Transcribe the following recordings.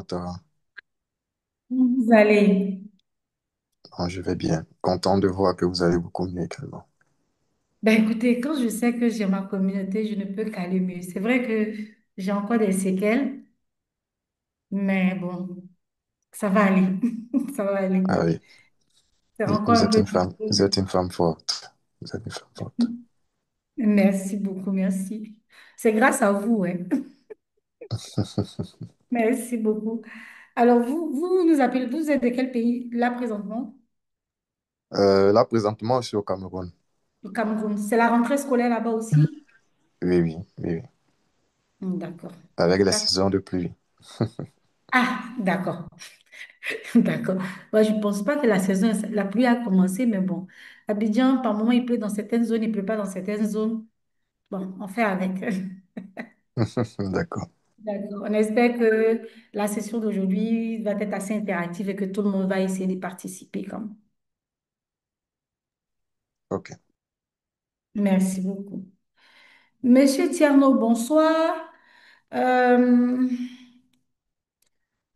ça va? Vous allez. Non, je vais bien. Content de voir que vous allez beaucoup mieux également. Ben écoutez, quand je sais que j'ai ma communauté, je ne peux qu'aller mieux. C'est vrai que j'ai encore des séquelles, mais bon, ça va aller. Ça va aller. Ah oui, C'est vous encore vous un êtes peu une femme, vous êtes difficile. une femme forte. Vous êtes une femme forte. Merci beaucoup, merci. C'est grâce à vous, ouais. Merci beaucoup. Alors, vous nous appelez, vous êtes de quel pays là présentement? Là, présentement, je suis au Cameroun. Au Cameroun. C'est la rentrée scolaire là-bas aussi? Oui, oui, oui, oui. D'accord. Avec la D'accord. saison de pluie. Ah, d'accord. D'accord. Moi, je ne pense pas que la saison, la pluie a commencé, mais bon, Abidjan, par moment, il pleut dans certaines zones, il ne pleut pas dans certaines zones. Bon, on fait avec. D'accord. D'accord. On espère que la session d'aujourd'hui va être assez interactive et que tout le monde va essayer de participer comme. OK. Merci beaucoup. Monsieur Tierno, bonsoir. Euh,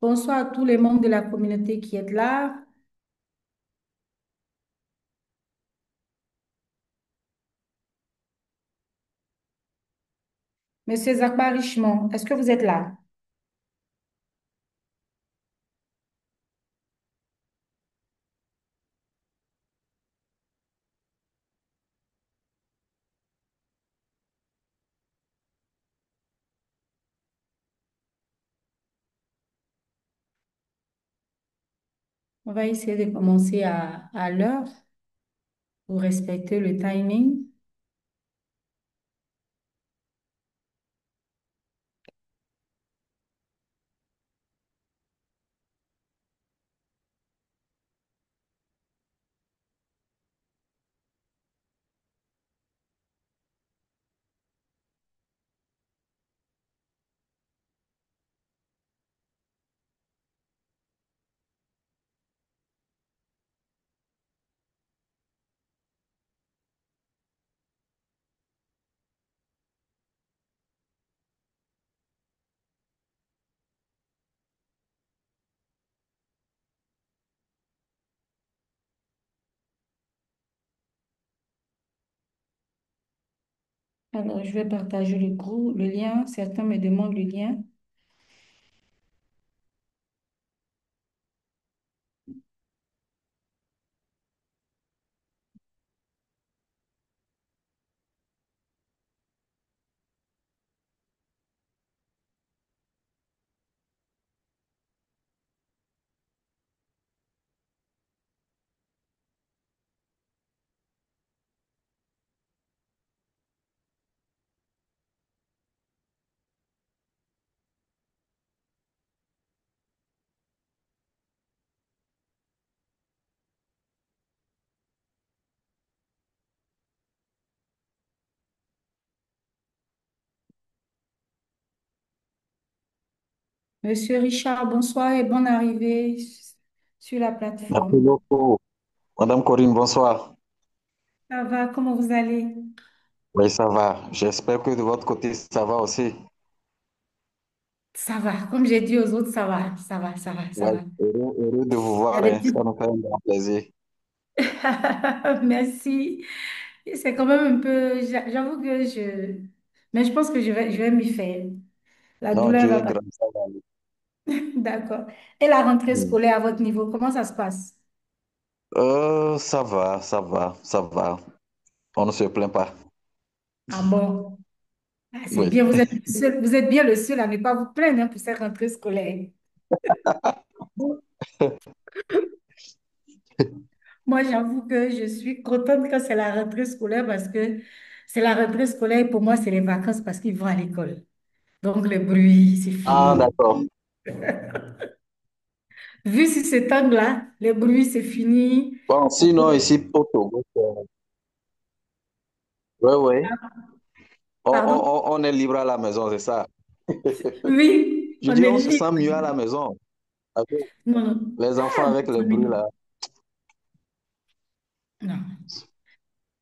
bonsoir à tous les membres de la communauté qui est là. Monsieur Zakbar Richemont, est-ce que vous êtes là? On va essayer de commencer à l'heure pour respecter le timing. Alors, je vais partager le groupe, le lien. Certains me demandent le lien. Monsieur Richard, bonsoir et bonne arrivée sur la Merci plateforme. beaucoup. Madame Corinne, bonsoir. Ça va, comment vous allez? Oui, ça va. J'espère que de votre côté, ça va aussi. Ça va, comme j'ai dit aux autres, ça va, ça va, ça va, ça Ouais, va. heureux de vous Il y a voir, des hein. petites... Ça nous fait un grand plaisir. Merci. C'est quand même un peu... J'avoue que je... Mais je pense que je vais m'y faire. La Non, douleur Dieu va est passer. grand, ça va aller. D'accord. Et la rentrée Mm. scolaire à votre niveau, comment ça se passe? Ça va, ça va, ça va. On ne se plaint pas. Ah bon? Ah, c'est Oui. bien, vous êtes bien le seul à ne pas vous plaindre hein, pour cette rentrée scolaire. Moi, j'avoue que je suis contente quand c'est la rentrée scolaire parce que c'est la rentrée scolaire et pour moi, c'est les vacances parce qu'ils vont à l'école. Donc, le bruit, c'est Ah, fini. d'accord. Vu sur cet angle-là, le bruit, c'est fini. Bon, On peut... sinon, ici, au Togo, oui, oui. Pardon? On est libre à la maison, c'est ça. Oui, Je on dis, est on se sent mieux à libre. la maison. Avec Non, non. les enfants Ah, avec les on est- bruits là. non,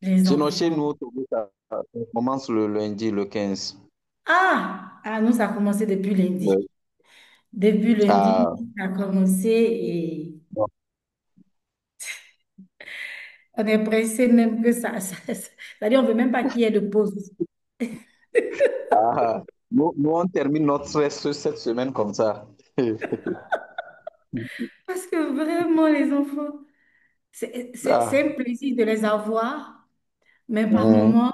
les Sinon, chez nous, enfants. au Togo, ça commence le lundi, le 15. Ah, nous, ça a commencé depuis lundi. Depuis lundi, Ah, ça a commencé et bon. on est pressé même que c'est-à-dire on veut même pas qu'il y ait de pause. Ah, nous, on termine notre stress cette semaine comme ça. Parce que vraiment, les enfants, c'est Ah, un plaisir de les avoir, mais par mhm, moments,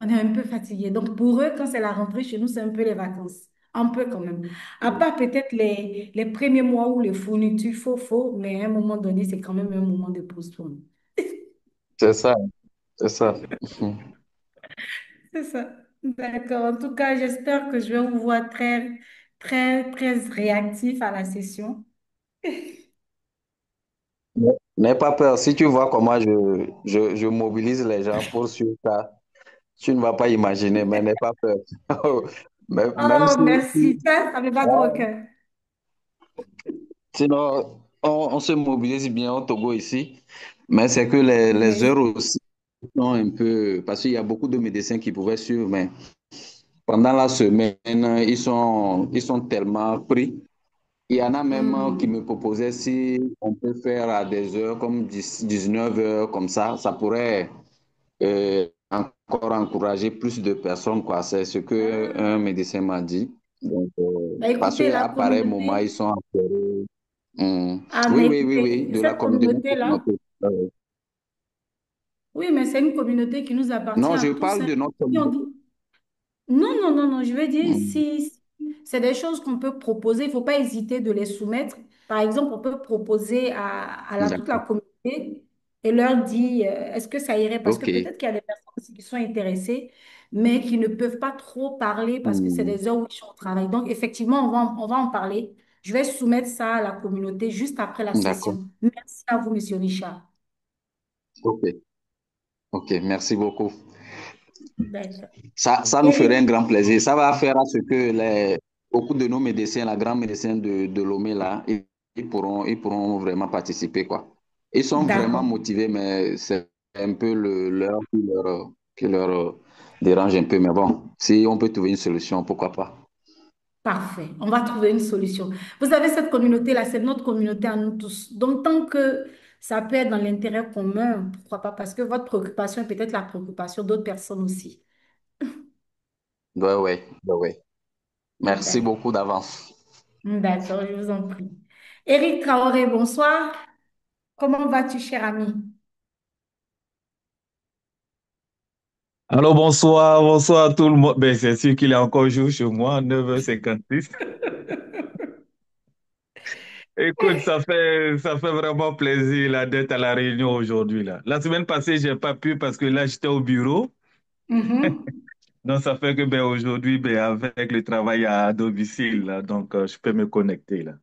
on est un peu fatigué. Donc pour eux, quand c'est la rentrée chez nous, c'est un peu les vacances. Un peu quand même. À part peut-être les premiers mois où les fournitures, faux, mais à un moment donné, c'est quand même un moment de pause pour nous. c'est ça, c'est ça. Mhm. C'est ça. D'accord. En tout cas, j'espère que je vais vous voir très réactif à la session. N'aie pas peur. Si tu vois comment je mobilise les gens pour suivre ça, tu ne vas pas imaginer, mais n'aie pas peur. Même Oh, si, merci. Ça me va droit au cœur. sinon, on se mobilise bien au Togo ici, mais c'est que les heures Oui. aussi sont un peu, parce qu'il y a beaucoup de médecins qui pouvaient suivre, mais pendant la semaine, ils sont tellement pris. Il y en a même qui Hmm. me proposaient si on peut faire à des heures comme 19 heures, comme ça pourrait encore encourager plus de personnes, quoi. C'est ce que un Ah. médecin m'a dit. Donc, Bah, parce écoutez, la qu'à pareil moment, ils communauté. sont enferrés. Ah, Oui, mais oui, oui, oui, écoutez, de la cette communauté. communauté-là, oui, mais c'est une communauté qui nous appartient Non, à je tous, parle hein. de notre Si on communauté. dit, non, je veux dire, Hmm, si c'est des choses qu'on peut proposer, il ne faut pas hésiter de les soumettre. Par exemple, on peut proposer toute la d'accord. communauté et leur dire, est-ce que ça irait? Parce que OK. peut-être qu'il y a des personnes aussi qui sont intéressées, mais qui ne peuvent pas trop parler parce que c'est Hmm, des heures où ils sont au travail. Donc, effectivement, on va en parler. Je vais soumettre ça à la communauté juste après la d'accord. session. Merci à vous, Monsieur Richard. OK. OK. Merci beaucoup. D'accord. Ça nous ferait un Eric, grand plaisir. Ça va faire à ce que beaucoup de nos médecins, la grande médecin de Lomé, là, ils pourront vraiment participer, quoi. Ils sont vraiment d'accord. motivés, mais c'est un peu l'heure qui leur dérange un peu. Mais bon, si on peut trouver une solution, pourquoi pas. Parfait. On va trouver une solution. Vous savez, cette communauté-là, c'est notre communauté à nous tous. Donc, tant que ça peut être dans l'intérêt commun, pourquoi pas? Parce que votre préoccupation est peut-être la préoccupation d'autres personnes aussi. Ouais, ouais, ouais, ouais. Merci D'accord. beaucoup d'avance. D'accord, je vous en prie. Éric Traoré, bonsoir. Comment vas-tu, cher ami? Alors bonsoir, bonsoir à tout le monde. Ben, c'est sûr qu'il est encore jour chez moi, 9h56. Écoute, ça fait vraiment plaisir là, d'être à la réunion aujourd'hui là. La semaine passée, j'ai pas pu parce que là, j'étais au bureau. Mhm. Donc, ça fait que ben, aujourd'hui, ben, avec le travail à domicile, là, donc je peux me connecter là.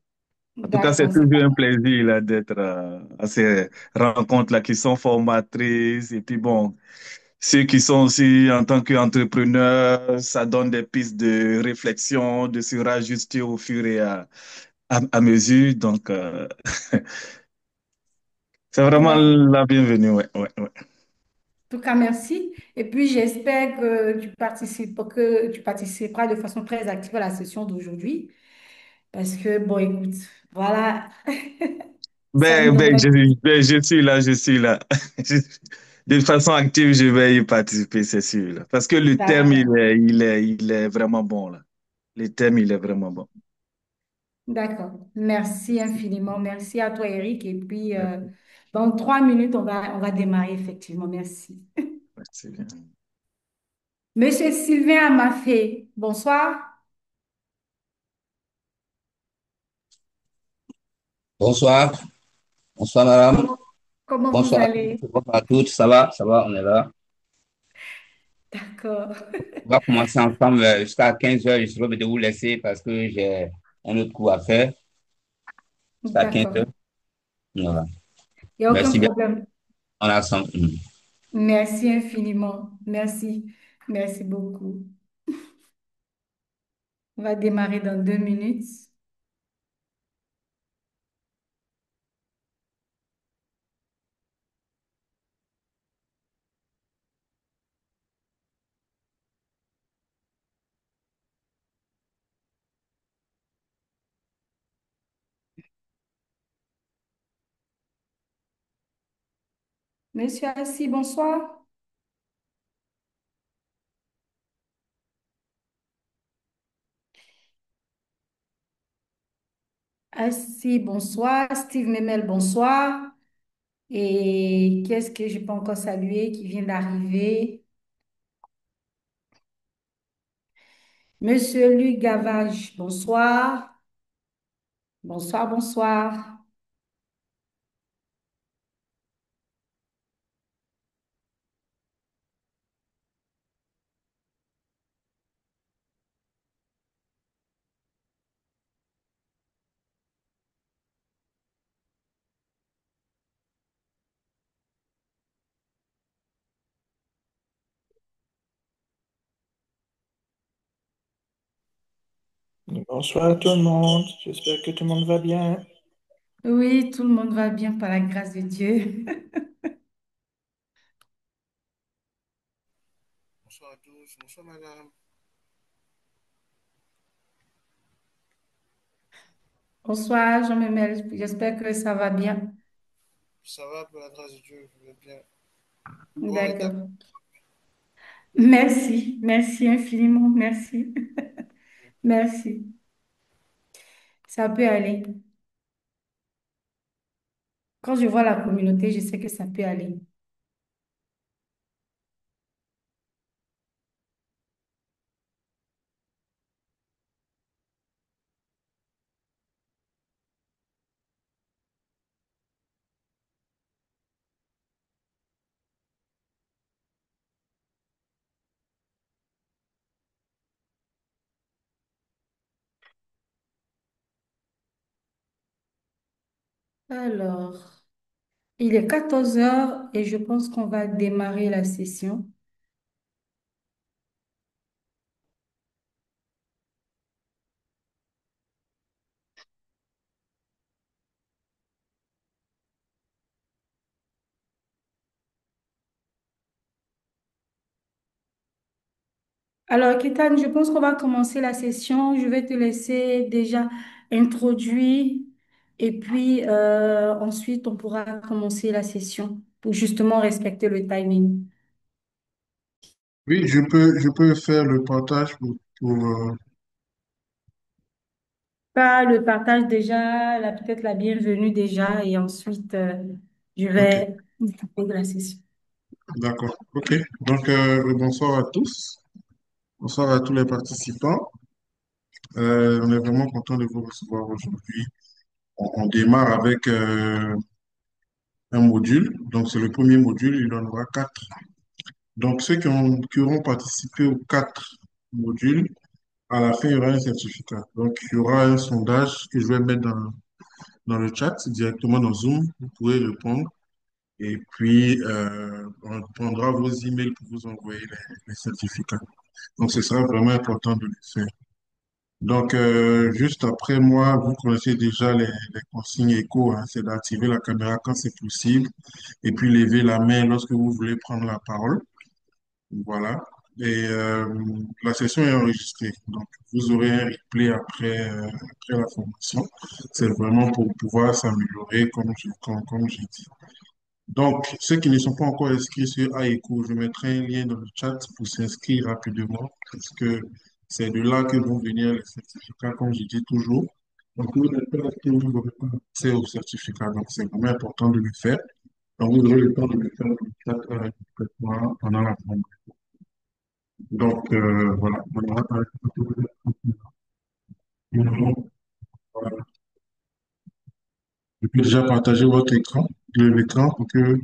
En tout cas, c'est D'accord, c'est toujours pas un plaisir là, d'être à ces rencontres-là qui sont formatrices. Et puis bon, ceux qui sont aussi en tant qu'entrepreneurs, ça donne des pistes de réflexion, de se rajuster au fur et à mesure. Donc, c'est vraiment d'accord. la bienvenue. Ouais, ouais, ouais. En tout cas, merci. Et puis, j'espère que tu participeras de façon très active à la session d'aujourd'hui. Parce que, bon, écoute, voilà, ça nous donne... Je suis là, je suis là. De façon active, je vais y participer, c'est sûr. Là. Parce que le thème, D'accord, il est vraiment bon. Là. Le thème, il est vraiment bon. d'accord. Merci infiniment. Merci à toi, Eric. Et puis, Merci, dans 3 minutes, on va démarrer, effectivement. Merci. merci bien. Monsieur Sylvain Amafé, bonsoir. Bonsoir, bonsoir madame, Comment, comment vous bonsoir à tous, allez? bonsoir à toutes, ça va, on est là. D'accord. On va commencer ensemble jusqu'à 15 heures, je serai de vous laisser parce que j'ai un autre coup à faire jusqu'à 15 D'accord. heures. Voilà. Il n'y a aucun Merci bien, problème. on a ensemble. Merci infiniment. Merci. Merci beaucoup. On va démarrer dans 2 minutes. Monsieur Assis, bonsoir. Assis, bonsoir. Steve Memel, bonsoir. Et qu'est-ce que je peux encore saluer qui vient d'arriver? Monsieur Luc Gavage, bonsoir. Bonsoir, bonsoir. Bonsoir à tout le monde. J'espère que tout le monde va bien. Oui, tout le monde va bien par la grâce de Dieu. Bonsoir à tous. Bonsoir madame. Bonsoir, Jean Memel. J'espère que ça va bien. Ça va pour la grâce de Dieu, je vais bien. Bon rétablissement. D'accord. Merci, merci infiniment, merci. Merci. Ça peut aller. Quand je vois la communauté, je sais que ça peut aller. Alors, il est 14 heures et je pense qu'on va démarrer la session. Alors, Kétan, je pense qu'on va commencer la session. Je vais te laisser déjà introduire et puis ensuite on pourra commencer la session pour justement respecter le timing. Oui, je peux faire le partage pour, Pas le partage déjà, peut-être la bienvenue déjà et ensuite je ok, vais m'occuper de la session. d'accord. Ok. Donc, bonsoir à tous. Bonsoir à tous les participants. On est vraiment content de vous recevoir aujourd'hui. On démarre avec un module. Donc, c'est le premier module. Il y en aura quatre. Donc, ceux qui auront participé aux quatre modules, à la fin, il y aura un certificat. Donc, il y aura un sondage que je vais mettre dans le chat directement dans Zoom. Vous pourrez répondre. Et puis, on prendra vos emails pour vous envoyer les certificats. Donc, ce sera vraiment important de le faire. Donc, juste après moi, vous connaissez déjà les consignes éco, hein, c'est d'activer la caméra quand c'est possible et puis lever la main lorsque vous voulez prendre la parole. Voilà. Et la session est enregistrée. Donc, vous aurez un replay après la formation. C'est vraiment pour pouvoir s'améliorer, comme j'ai dit. Donc, ceux qui ne sont pas encore inscrits sur AECO, je mettrai un lien dans le chat pour s'inscrire rapidement, parce que c'est de là que vont venir les certificats, comme je dis toujours. Donc, vous n'êtes pas inscrit, vous n'aurez pas accès aux certificats. Donc, c'est vraiment important de le faire. Donc, vous aurez le temps de le faire dans le chat complètement pendant la formation. Donc, voilà. Voilà. Je peux déjà partager votre écran, l'écran pour que...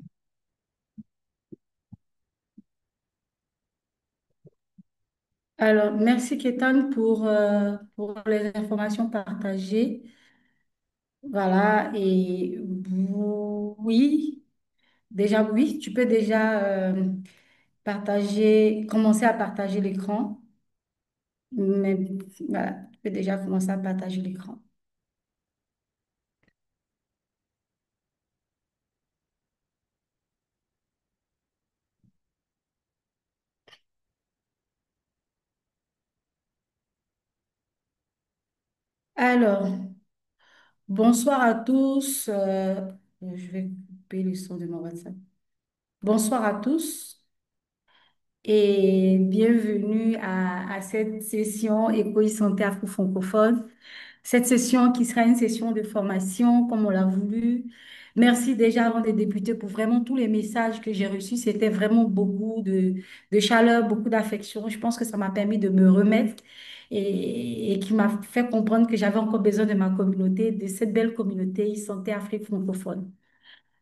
Alors, merci Kétan pour les informations partagées. Voilà, et oui, déjà oui, tu peux déjà commencer à partager l'écran. Mais voilà, tu peux déjà commencer à partager l'écran. Alors, bonsoir à tous. Je vais couper le son de mon WhatsApp. Bonsoir à tous et bienvenue à cette session Éco e-santé afro-francophone. Cette session qui sera une session de formation comme on l'a voulu. Merci déjà avant de débuter pour vraiment tous les messages que j'ai reçus. C'était vraiment beaucoup de chaleur, beaucoup d'affection. Je pense que ça m'a permis de me remettre et qui m'a fait comprendre que j'avais encore besoin de ma communauté, de cette belle communauté e-santé Afrique francophone.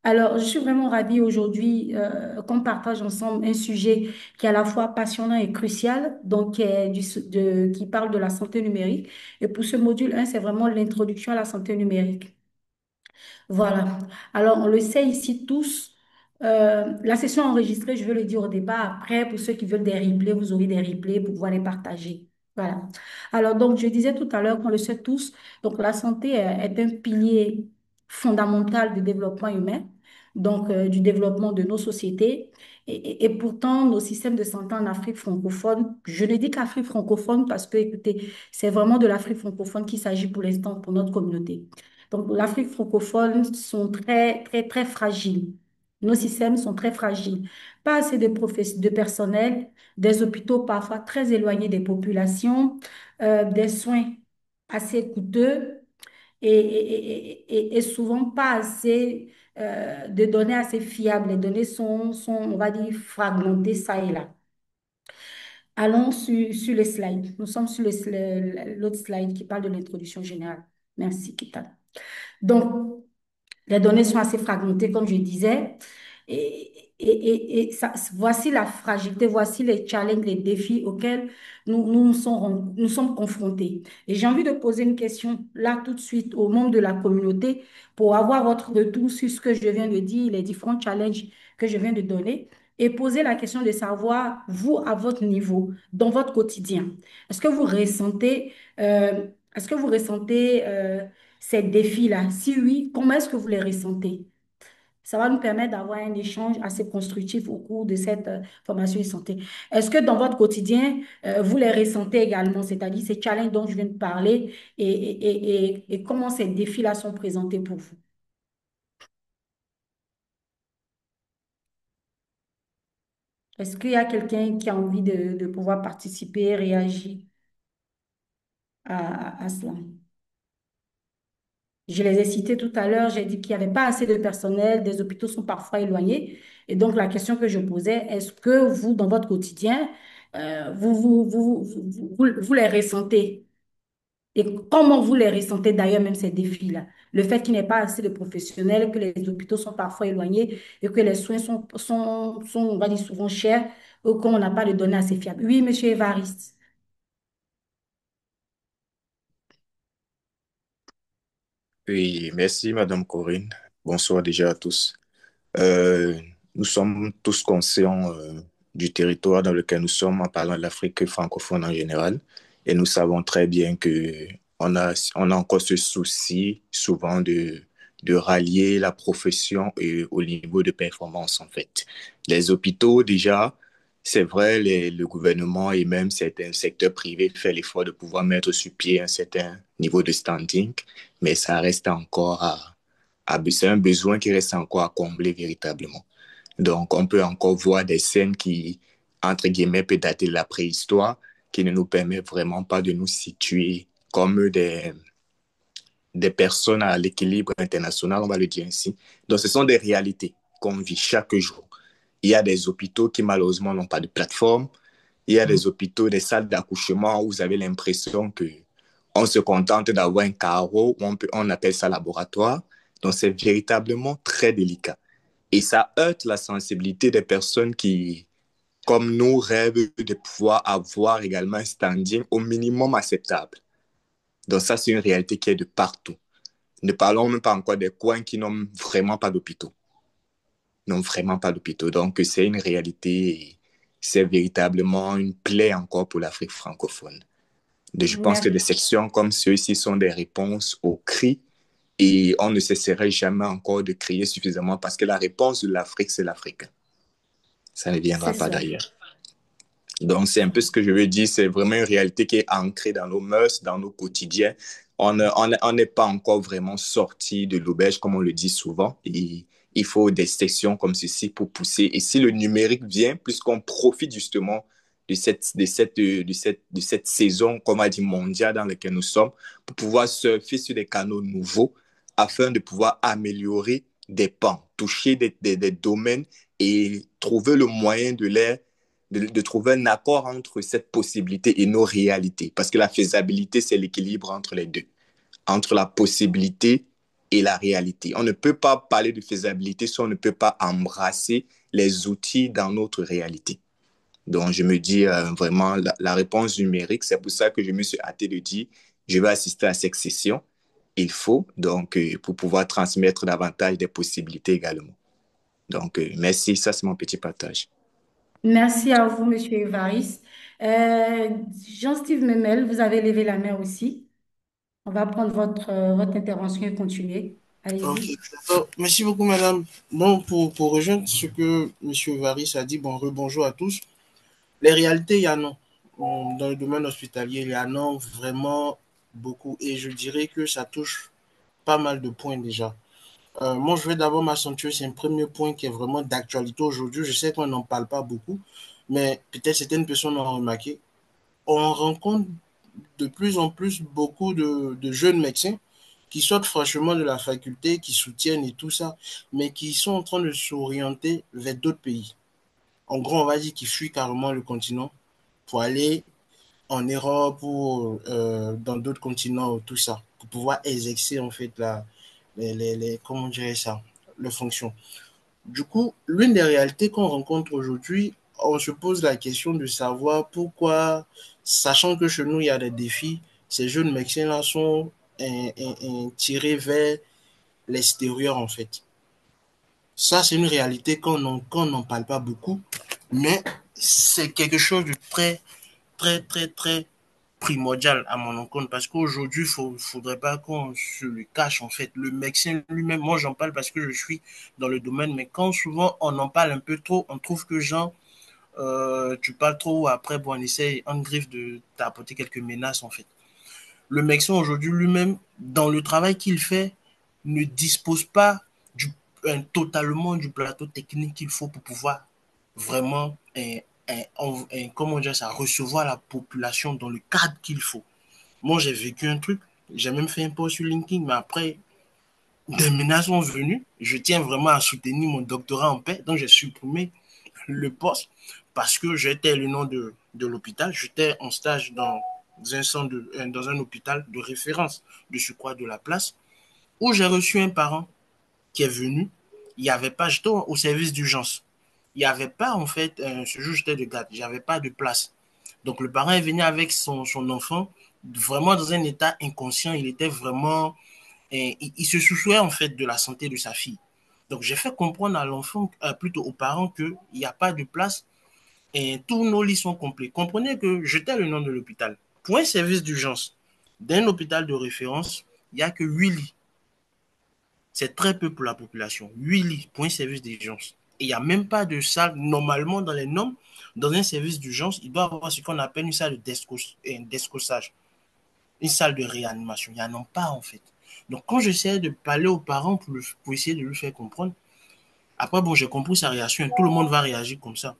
Alors, je suis vraiment ravie aujourd'hui qu'on partage ensemble un sujet qui est à la fois passionnant et crucial, donc qui parle de la santé numérique. Et pour ce module 1, c'est vraiment l'introduction à la santé numérique. Voilà. Alors, on le sait ici tous. La session enregistrée, je veux le dire au départ. Après, pour ceux qui veulent des replays, vous aurez des replays pour pouvoir les partager. Voilà. Alors, donc, je disais tout à l'heure qu'on le sait tous. Donc, la santé est un pilier fondamental du développement humain, donc du développement de nos sociétés. Et pourtant, nos systèmes de santé en Afrique francophone, je ne dis qu'Afrique francophone parce que, écoutez, c'est vraiment de l'Afrique francophone qu'il s'agit pour l'instant pour notre communauté. Donc, l'Afrique francophone sont très, très, très fragiles. Nos systèmes sont très fragiles. Pas assez de personnel, des hôpitaux parfois très éloignés des populations, des soins assez coûteux et souvent pas assez de données assez fiables. Les données sont, on va dire, fragmentées ça et là. Allons sur les slides. Nous sommes sur l'autre slide qui parle de l'introduction générale. Merci, Kitan. Donc, les données sont assez fragmentées, comme je disais. Voici la fragilité, voici les challenges, les défis auxquels nous sommes confrontés. Et j'ai envie de poser une question là tout de suite aux membres de la communauté pour avoir votre retour sur ce que je viens de dire, les différents challenges que je viens de donner, et poser la question de savoir, vous, à votre niveau, dans votre quotidien, est-ce que vous ressentez, euh, est-ce que vous ressentez ces défis-là? Si oui, comment est-ce que vous les ressentez? Ça va nous permettre d'avoir un échange assez constructif au cours de cette formation de santé. Est-ce que dans votre quotidien, vous les ressentez également, c'est-à-dire ces challenges dont je viens de parler et comment ces défis-là sont présentés pour vous? Est-ce qu'il y a quelqu'un qui a envie de pouvoir participer, réagir à cela? Je les ai cités tout à l'heure, j'ai dit qu'il n'y avait pas assez de personnel, des hôpitaux sont parfois éloignés. Et donc, la question que je posais, est-ce que vous, dans votre quotidien, vous les ressentez? Et comment vous les ressentez d'ailleurs, même ces défis-là? Le fait qu'il n'y ait pas assez de professionnels, que les hôpitaux sont parfois éloignés et que les soins on va dire, souvent chers ou qu'on n'a pas de données assez fiables. Oui, monsieur Évariste. Oui, merci Madame Corinne. Bonsoir déjà à tous. Euh, Nous sommes tous conscients du territoire dans lequel nous sommes en parlant de l'Afrique francophone en général. Et nous savons très bien que on a encore ce souci souvent de rallier la profession et au niveau de performance en fait. Les hôpitaux déjà, c'est vrai, le gouvernement et même certains secteurs privés font l'effort de pouvoir mettre sur pied un certain niveau de standing, mais ça reste encore c'est un besoin qui reste encore à combler véritablement. Donc, on peut encore voir des scènes qui, entre guillemets, peut dater de la préhistoire, qui ne nous permettent vraiment pas de nous situer comme des personnes à l'équilibre international, on va le dire ainsi. Donc, ce sont des réalités qu'on vit chaque jour. Il y a des hôpitaux qui, malheureusement, n'ont pas de plateforme. Il y a des hôpitaux, des salles d'accouchement où vous avez l'impression que on se contente d'avoir un carreau, on appelle ça laboratoire. Donc, c'est véritablement très délicat. Et ça heurte la sensibilité des personnes qui, comme nous, rêvent de pouvoir avoir également un standing au minimum acceptable. Donc ça, c'est une réalité qui est de partout. Ne parlons même pas encore des coins qui n'ont vraiment pas d'hôpitaux. N'ont vraiment pas d'hôpitaux. Donc c'est une réalité, c'est véritablement une plaie encore pour l'Afrique francophone. Je pense que des Merci. sections comme ceux-ci sont des réponses aux cris et on ne cesserait jamais encore de crier suffisamment parce que la réponse de l'Afrique, c'est l'Afrique. Ça ne C'est viendra pas ça. d'ailleurs. Donc, c'est un peu ce que je veux dire. C'est vraiment une réalité qui est ancrée dans nos mœurs, dans nos quotidiens. on n'est pas encore vraiment sorti de l'auberge, comme on le dit souvent. Et il faut des sections comme ceci pour pousser. Et si le numérique vient, puisqu'on profite justement de cette saison, comme on dit, mondiale dans laquelle nous sommes, pour pouvoir surfer sur des canaux nouveaux afin de pouvoir améliorer des pans, toucher des domaines et trouver le moyen de trouver un accord entre cette possibilité et nos réalités. Parce que la faisabilité, c'est l'équilibre entre les deux, entre la possibilité et la réalité. On ne peut pas parler de faisabilité si on ne peut pas embrasser les outils dans notre réalité. Donc, je me dis vraiment, la réponse numérique, c'est pour ça que je me suis hâté de dire, je vais assister à cette session. Il faut, donc, pour pouvoir transmettre davantage des possibilités également. Donc, merci, ça c'est mon petit partage. Merci à vous, Monsieur Évariste. Jean-Steve Memel, vous avez levé la main aussi. On va prendre votre intervention et continuer. Ok, Allez-y. d'accord. Merci beaucoup, madame. Bon, pour rejoindre ce que M. Varis a dit, bon, rebonjour à tous. Les réalités, il y en a. Dans le domaine hospitalier, il y en a vraiment beaucoup. Et je dirais que ça touche pas mal de points déjà. Moi, je vais d'abord m'accentuer sur un premier point qui est vraiment d'actualité aujourd'hui. Je sais qu'on n'en parle pas beaucoup, mais peut-être certaines personnes ont remarqué. On rencontre de plus en plus beaucoup de jeunes médecins qui sortent franchement de la faculté, qui soutiennent et tout ça, mais qui sont en train de s'orienter vers d'autres pays. En gros, on va dire qu'ils fuient carrément le continent pour aller en Europe ou dans d'autres continents, tout ça, pour pouvoir exercer en fait comment on dirait ça, les fonctions. Du coup, l'une des réalités qu'on rencontre aujourd'hui, on se pose la question de savoir pourquoi, sachant que chez nous, il y a des défis, ces jeunes médecins-là sont tirés vers l'extérieur, en fait. Ça, c'est une réalité qu'on n'en parle pas beaucoup, mais c'est quelque chose de très, très, très, très primordial à mon encontre parce qu'aujourd'hui, faudrait pas qu'on se le cache en fait. Le médecin lui-même, moi j'en parle parce que je suis dans le domaine, mais quand souvent on en parle un peu trop, on trouve que genre, tu parles trop, après bon, on essaie en griffe de t'apporter quelques menaces en fait. Le médecin aujourd'hui lui-même, dans le travail qu'il fait, ne dispose pas totalement du plateau technique qu'il faut pour pouvoir vraiment comment dire ça, recevoir la population dans le cadre qu'il faut. Moi, j'ai vécu un truc, j'ai même fait un post sur LinkedIn, mais après, des menaces sont venues. Je tiens vraiment à soutenir mon doctorat en paix, donc j'ai supprimé le poste parce que j'étais le nom de l'hôpital. J'étais en stage dans un hôpital de référence de surcroît de la place où j'ai reçu un parent qui est venu. Il n'y avait pas, j'étais au service d'urgence. Il n'y avait pas, en fait, ce jour, j'étais de garde, il n'y avait pas de place. Donc, le parent est venu avec son enfant, vraiment dans un état inconscient. Il était vraiment, il se souciait, en fait, de la santé de sa fille. Donc, j'ai fait comprendre à l'enfant, plutôt aux parents, qu'il n'y a pas de place et tous nos lits sont complets. Comprenez que j'étais le nom de l'hôpital. Pour un service d'urgence d'un hôpital de référence, il n'y a que 8 lits. C'est très peu pour la population. 8 lits pour un service d'urgence. Et il n'y a même pas de salle. Normalement, dans les normes, dans un service d'urgence, il doit y avoir ce qu'on appelle une salle d'escossage, une salle de réanimation. Il n'y en a pas, en fait. Donc, quand j'essayais de parler aux parents pour essayer de lui faire comprendre, après, bon, j'ai compris sa réaction. Tout le monde va réagir comme ça.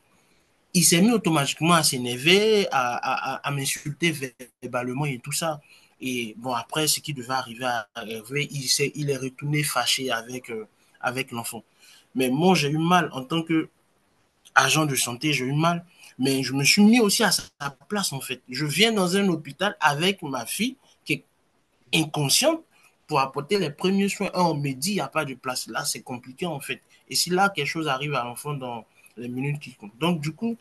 Il s'est mis automatiquement à s'énerver, à m'insulter verbalement et tout ça. Et bon, après, ce qui devait arriver, il est retourné fâché avec l'enfant. Mais moi, j'ai eu mal en tant qu'agent de santé, j'ai eu mal. Mais je me suis mis aussi à sa place, en fait. Je viens dans un hôpital avec ma fille qui est inconsciente pour apporter les premiers soins. On me dit, il n'y a pas de place. Là, c'est compliqué, en fait. Et si là, quelque chose arrive à l'enfant dans les minutes qui comptent. Donc, du coup,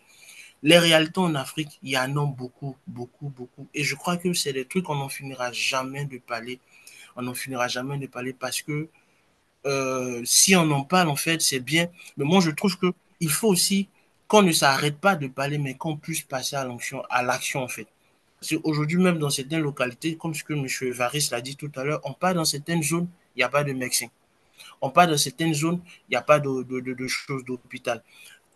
les réalités en Afrique, il y en a beaucoup, beaucoup, beaucoup. Et je crois que c'est des trucs qu'on n'en finira jamais de parler. On n'en finira jamais de parler parce que si on en parle, en fait, c'est bien. Mais moi, je trouve qu'il faut aussi qu'on ne s'arrête pas de parler, mais qu'on puisse passer à l'action, en fait. Parce qu'aujourd'hui, même dans certaines localités, comme ce que M. Varis l'a dit tout à l'heure, on part dans certaines zones, il n'y a pas de médecin. On part dans certaines zones, il n'y a pas de choses d'hôpital.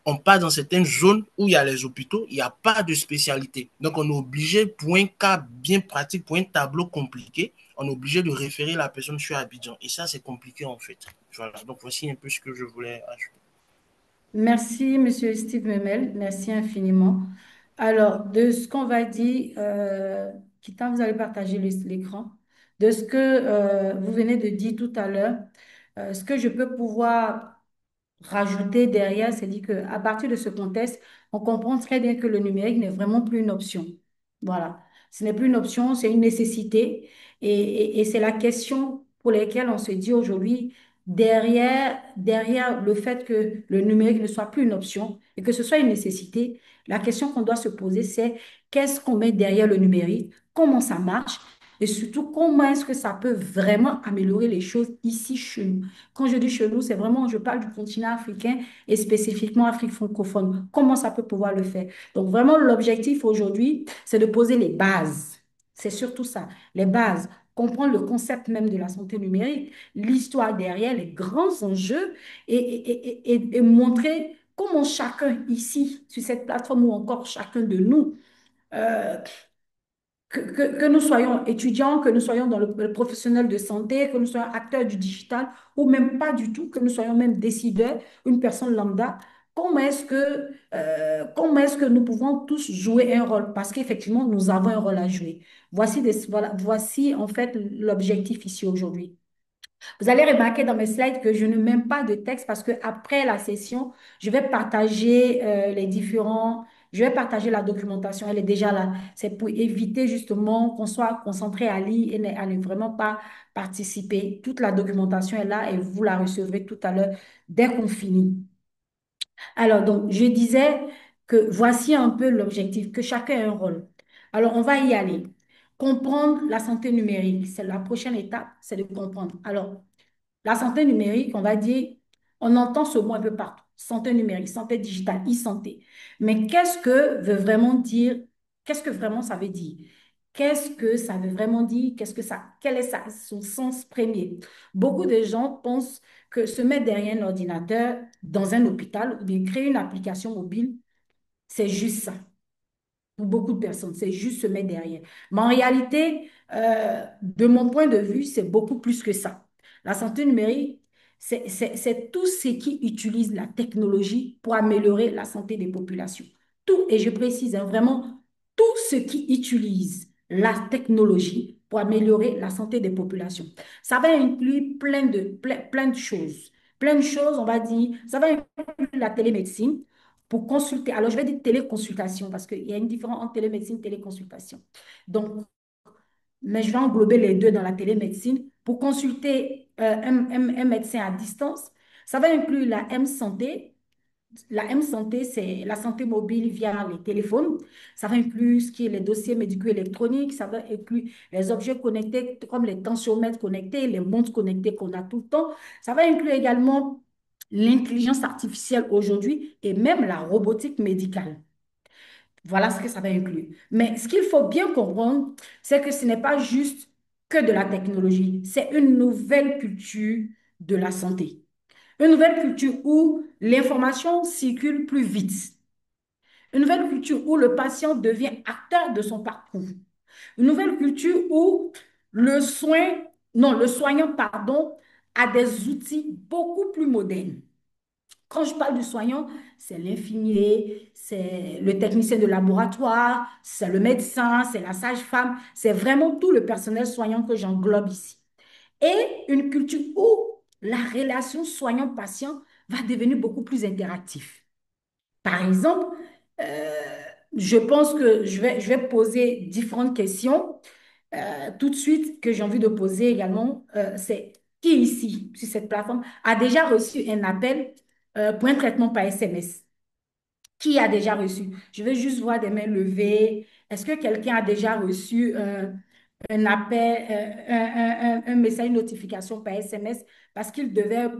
on part dans certaines zones où il y a les hôpitaux, il n'y a pas de spécialité. Donc, on est obligé, pour un cas bien pratique, pour un tableau compliqué, on est obligé de référer la personne sur Abidjan. Et ça, c'est compliqué, en fait. Voilà. Donc, voici un peu ce que je voulais ajouter. Merci, Monsieur Steve Memel. Merci infiniment. Alors, de ce qu'on va dire, Kitan, vous allez partager l'écran. De ce que vous venez de dire tout à l'heure, ce que je peux pouvoir rajouter derrière, c'est dit qu'à partir de ce contexte, on comprend très bien que le numérique n'est vraiment plus une option. Voilà. Ce n'est plus une option, c'est une nécessité. Et c'est la question pour laquelle on se dit aujourd'hui, derrière le fait que le numérique ne soit plus une option et que ce soit une nécessité, la question qu'on doit se poser, c'est qu'est-ce qu'on met derrière le numérique, comment ça marche et surtout comment est-ce que ça peut vraiment améliorer les choses ici chez nous. Quand je dis chez nous, c'est vraiment, je parle du continent africain et spécifiquement Afrique francophone. Comment ça peut pouvoir le faire? Donc vraiment, l'objectif aujourd'hui, c'est de poser les bases. C'est surtout ça, les bases. Comprendre le concept même de la santé numérique, l'histoire derrière, les grands enjeux et montrer comment chacun ici, sur cette plateforme ou encore chacun de nous, euh, que nous soyons étudiants, que nous soyons dans le professionnel de santé, que nous soyons acteurs du digital, ou même pas du tout, que nous soyons même décideurs, une personne lambda, comment est-ce que nous pouvons tous jouer un rôle? Parce qu'effectivement, nous avons un rôle à jouer. Voici en fait l'objectif ici aujourd'hui. Vous allez remarquer dans mes slides que je ne mets pas de texte parce que après la session, je vais partager je vais partager la documentation, elle est déjà là. C'est pour éviter justement qu'on soit concentré à lire et à ne vraiment pas participer. Toute la documentation est là et vous la recevrez tout à l'heure dès qu'on finit. Alors, donc, je disais que voici un peu l'objectif, que chacun a un rôle. Alors, on va y aller. Comprendre la santé numérique, c'est la prochaine étape, c'est de comprendre. Alors, la santé numérique, on va dire, on entend ce mot un peu partout. Santé numérique, santé digitale, e-santé. Mais qu'est-ce que veut vraiment dire, qu'est-ce que vraiment ça veut dire? Qu'est-ce que ça veut vraiment dire? Quel est son sens premier? Beaucoup de gens pensent que se mettre derrière un ordinateur dans un hôpital ou bien créer une application mobile, c'est juste ça pour beaucoup de personnes. C'est juste se mettre derrière. Mais en réalité, de mon point de vue, c'est beaucoup plus que ça. La santé numérique, c'est tout ce qui utilise la technologie pour améliorer la santé des populations. Tout, et je précise hein, vraiment, tout ce qui utilise la technologie pour améliorer la santé des populations. Ça va inclure plein de choses. Plein de choses, on va dire, ça va inclure la télémédecine, pour consulter. Alors, je vais dire téléconsultation parce qu'il y a une différence entre télémédecine et téléconsultation. Donc, mais je vais englober les deux dans la télémédecine. Pour consulter un médecin à distance, ça va inclure la M-Santé. La M-Santé, c'est la santé mobile via les téléphones. Ça va inclure ce qui est les dossiers médicaux électroniques. Ça va inclure les objets connectés comme les tensiomètres connectés, les montres connectées qu'on a tout le temps. Ça va inclure également l'intelligence artificielle aujourd'hui et même la robotique médicale. Voilà ce que ça va inclure. Mais ce qu'il faut bien comprendre, c'est que ce n'est pas juste que de la technologie, c'est une nouvelle culture de la santé. Une nouvelle culture où l'information circule plus vite. Une nouvelle culture où le patient devient acteur de son parcours. Une nouvelle culture où le soignant, pardon, a des outils beaucoup plus modernes. Quand je parle du soignant, c'est l'infirmier, c'est le technicien de laboratoire, c'est le médecin, c'est la sage-femme, c'est vraiment tout le personnel soignant que j'englobe ici. Et une culture où la relation soignant-patient va devenir beaucoup plus interactive. Par exemple, euh, je pense que je vais poser différentes questions tout de suite que j'ai envie de poser également. C'est qui ici, sur cette plateforme, a déjà reçu un appel pour un traitement par SMS? Qui a déjà reçu? Je vais juste voir des mains levées. Est-ce que quelqu'un a déjà reçu un appel, un message, une notification par SMS parce il devait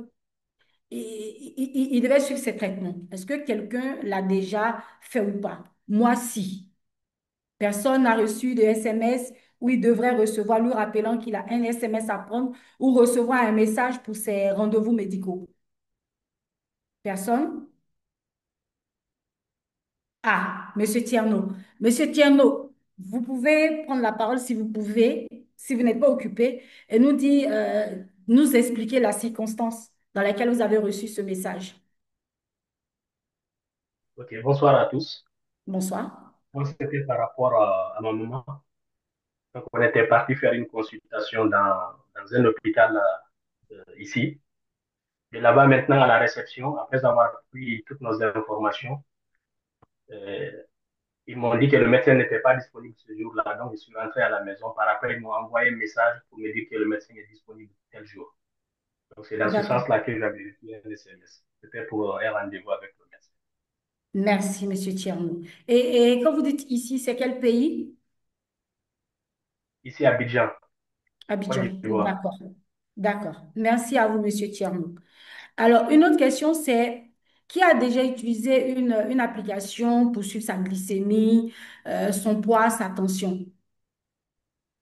suivre ses traitements? Est-ce que quelqu'un l'a déjà fait ou pas? Moi, si. Personne n'a reçu de SMS où il devrait recevoir, lui rappelant qu'il a un SMS à prendre ou recevoir un message pour ses rendez-vous médicaux. Personne? Ah, Monsieur Tierno. Monsieur Tierno, vous pouvez prendre la parole si vous pouvez, si vous n'êtes pas occupé, et nous dire, nous expliquer la circonstance dans laquelle vous avez reçu ce message. Ok, bonsoir à tous. Bonsoir. Moi, c'était par rapport à ma maman. Donc, on était parti faire une consultation dans un hôpital ici. Et là-bas, maintenant, à la réception, après avoir pris toutes nos informations, euh, ils m'ont dit que le médecin n'était pas disponible ce jour-là. Donc, je suis rentré à la maison. Par après, ils m'ont envoyé un message pour me dire que le médecin est disponible tel jour. Donc, c'est dans ce D'accord. sens-là que j'avais reçu un SMS. C'était pour un rendez-vous avec le médecin. Merci, Monsieur Tierno. Et quand vous dites ici, c'est quel pays? Ici à Abidjan, Côte Abidjan. d'Ivoire. D'accord. D'accord. Merci à vous, Monsieur Tierno. Alors, une autre question, c'est qui a déjà utilisé une application pour suivre sa glycémie, son poids, sa tension?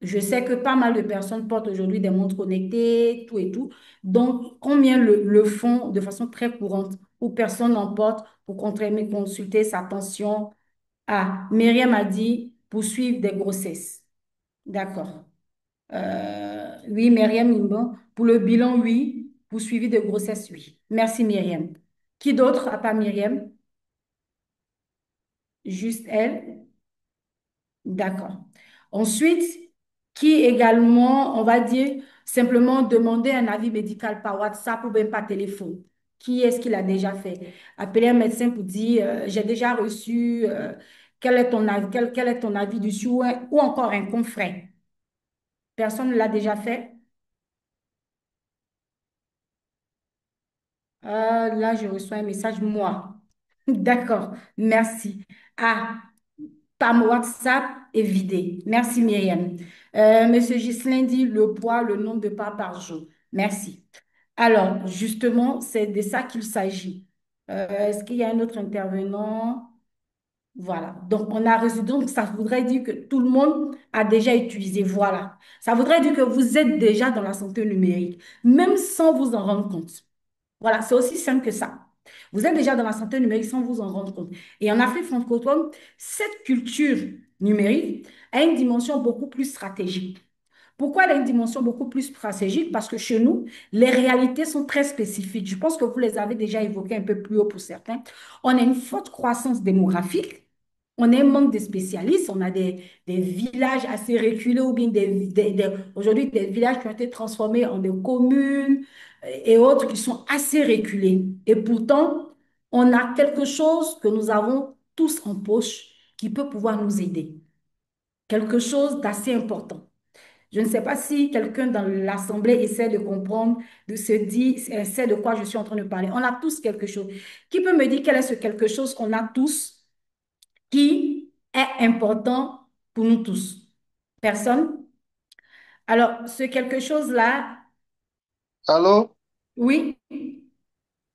Je sais que pas mal de personnes portent aujourd'hui des montres connectées, tout et tout. Donc, combien le font de façon très courante ou personne n'en porte pour consulter sa tension? Ah, Myriam a dit pour suivre des grossesses. D'accord. Oui, Myriam Nimbo. Pour le bilan, oui. Pour suivi de grossesse, oui. Merci, Myriam. Qui d'autre à part Myriam? Juste elle? D'accord. Ensuite, qui également, on va dire, simplement demander un avis médical par WhatsApp ou bien par téléphone. Qui est-ce qu'il a déjà fait? Appeler un médecin pour dire, j'ai déjà reçu, quel est ton avis, quel est ton avis dessus, ou encore un confrère. Personne ne l'a déjà fait? Là, je reçois un message, moi. D'accord, merci. Ah, par mon WhatsApp est vidé. Merci, Myriam. Monsieur Ghislain dit le poids, le nombre de pas par jour. Merci. Alors, justement, c'est de ça qu'il s'agit. Est-ce qu'il y a un autre intervenant? Voilà. Donc, on a reçu. Donc, ça voudrait dire que tout le monde a déjà utilisé. Voilà. Ça voudrait dire que vous êtes déjà dans la santé numérique, même sans vous en rendre compte. Voilà, c'est aussi simple que ça. Vous êtes déjà dans la santé numérique sans vous en rendre compte. Et en Afrique francophone, cette culture numérique a une dimension beaucoup plus stratégique. Pourquoi elle a une dimension beaucoup plus stratégique? Parce que chez nous, les réalités sont très spécifiques. Je pense que vous les avez déjà évoquées un peu plus haut pour certains. On a une forte croissance démographique. On a un manque de spécialistes. On a des villages assez reculés ou bien aujourd'hui des villages qui ont été transformés en des communes et autres qui sont assez reculés. Et pourtant, on a quelque chose que nous avons tous en poche qui peut pouvoir nous aider. Quelque chose d'assez important. Je ne sais pas si quelqu'un dans l'Assemblée essaie de comprendre, de se dire, essaie de quoi je suis en train de parler. On a tous quelque chose. Qui peut me dire quel est ce quelque chose qu'on a tous qui est important pour nous tous? Personne? Alors, ce quelque chose-là, Allô? oui,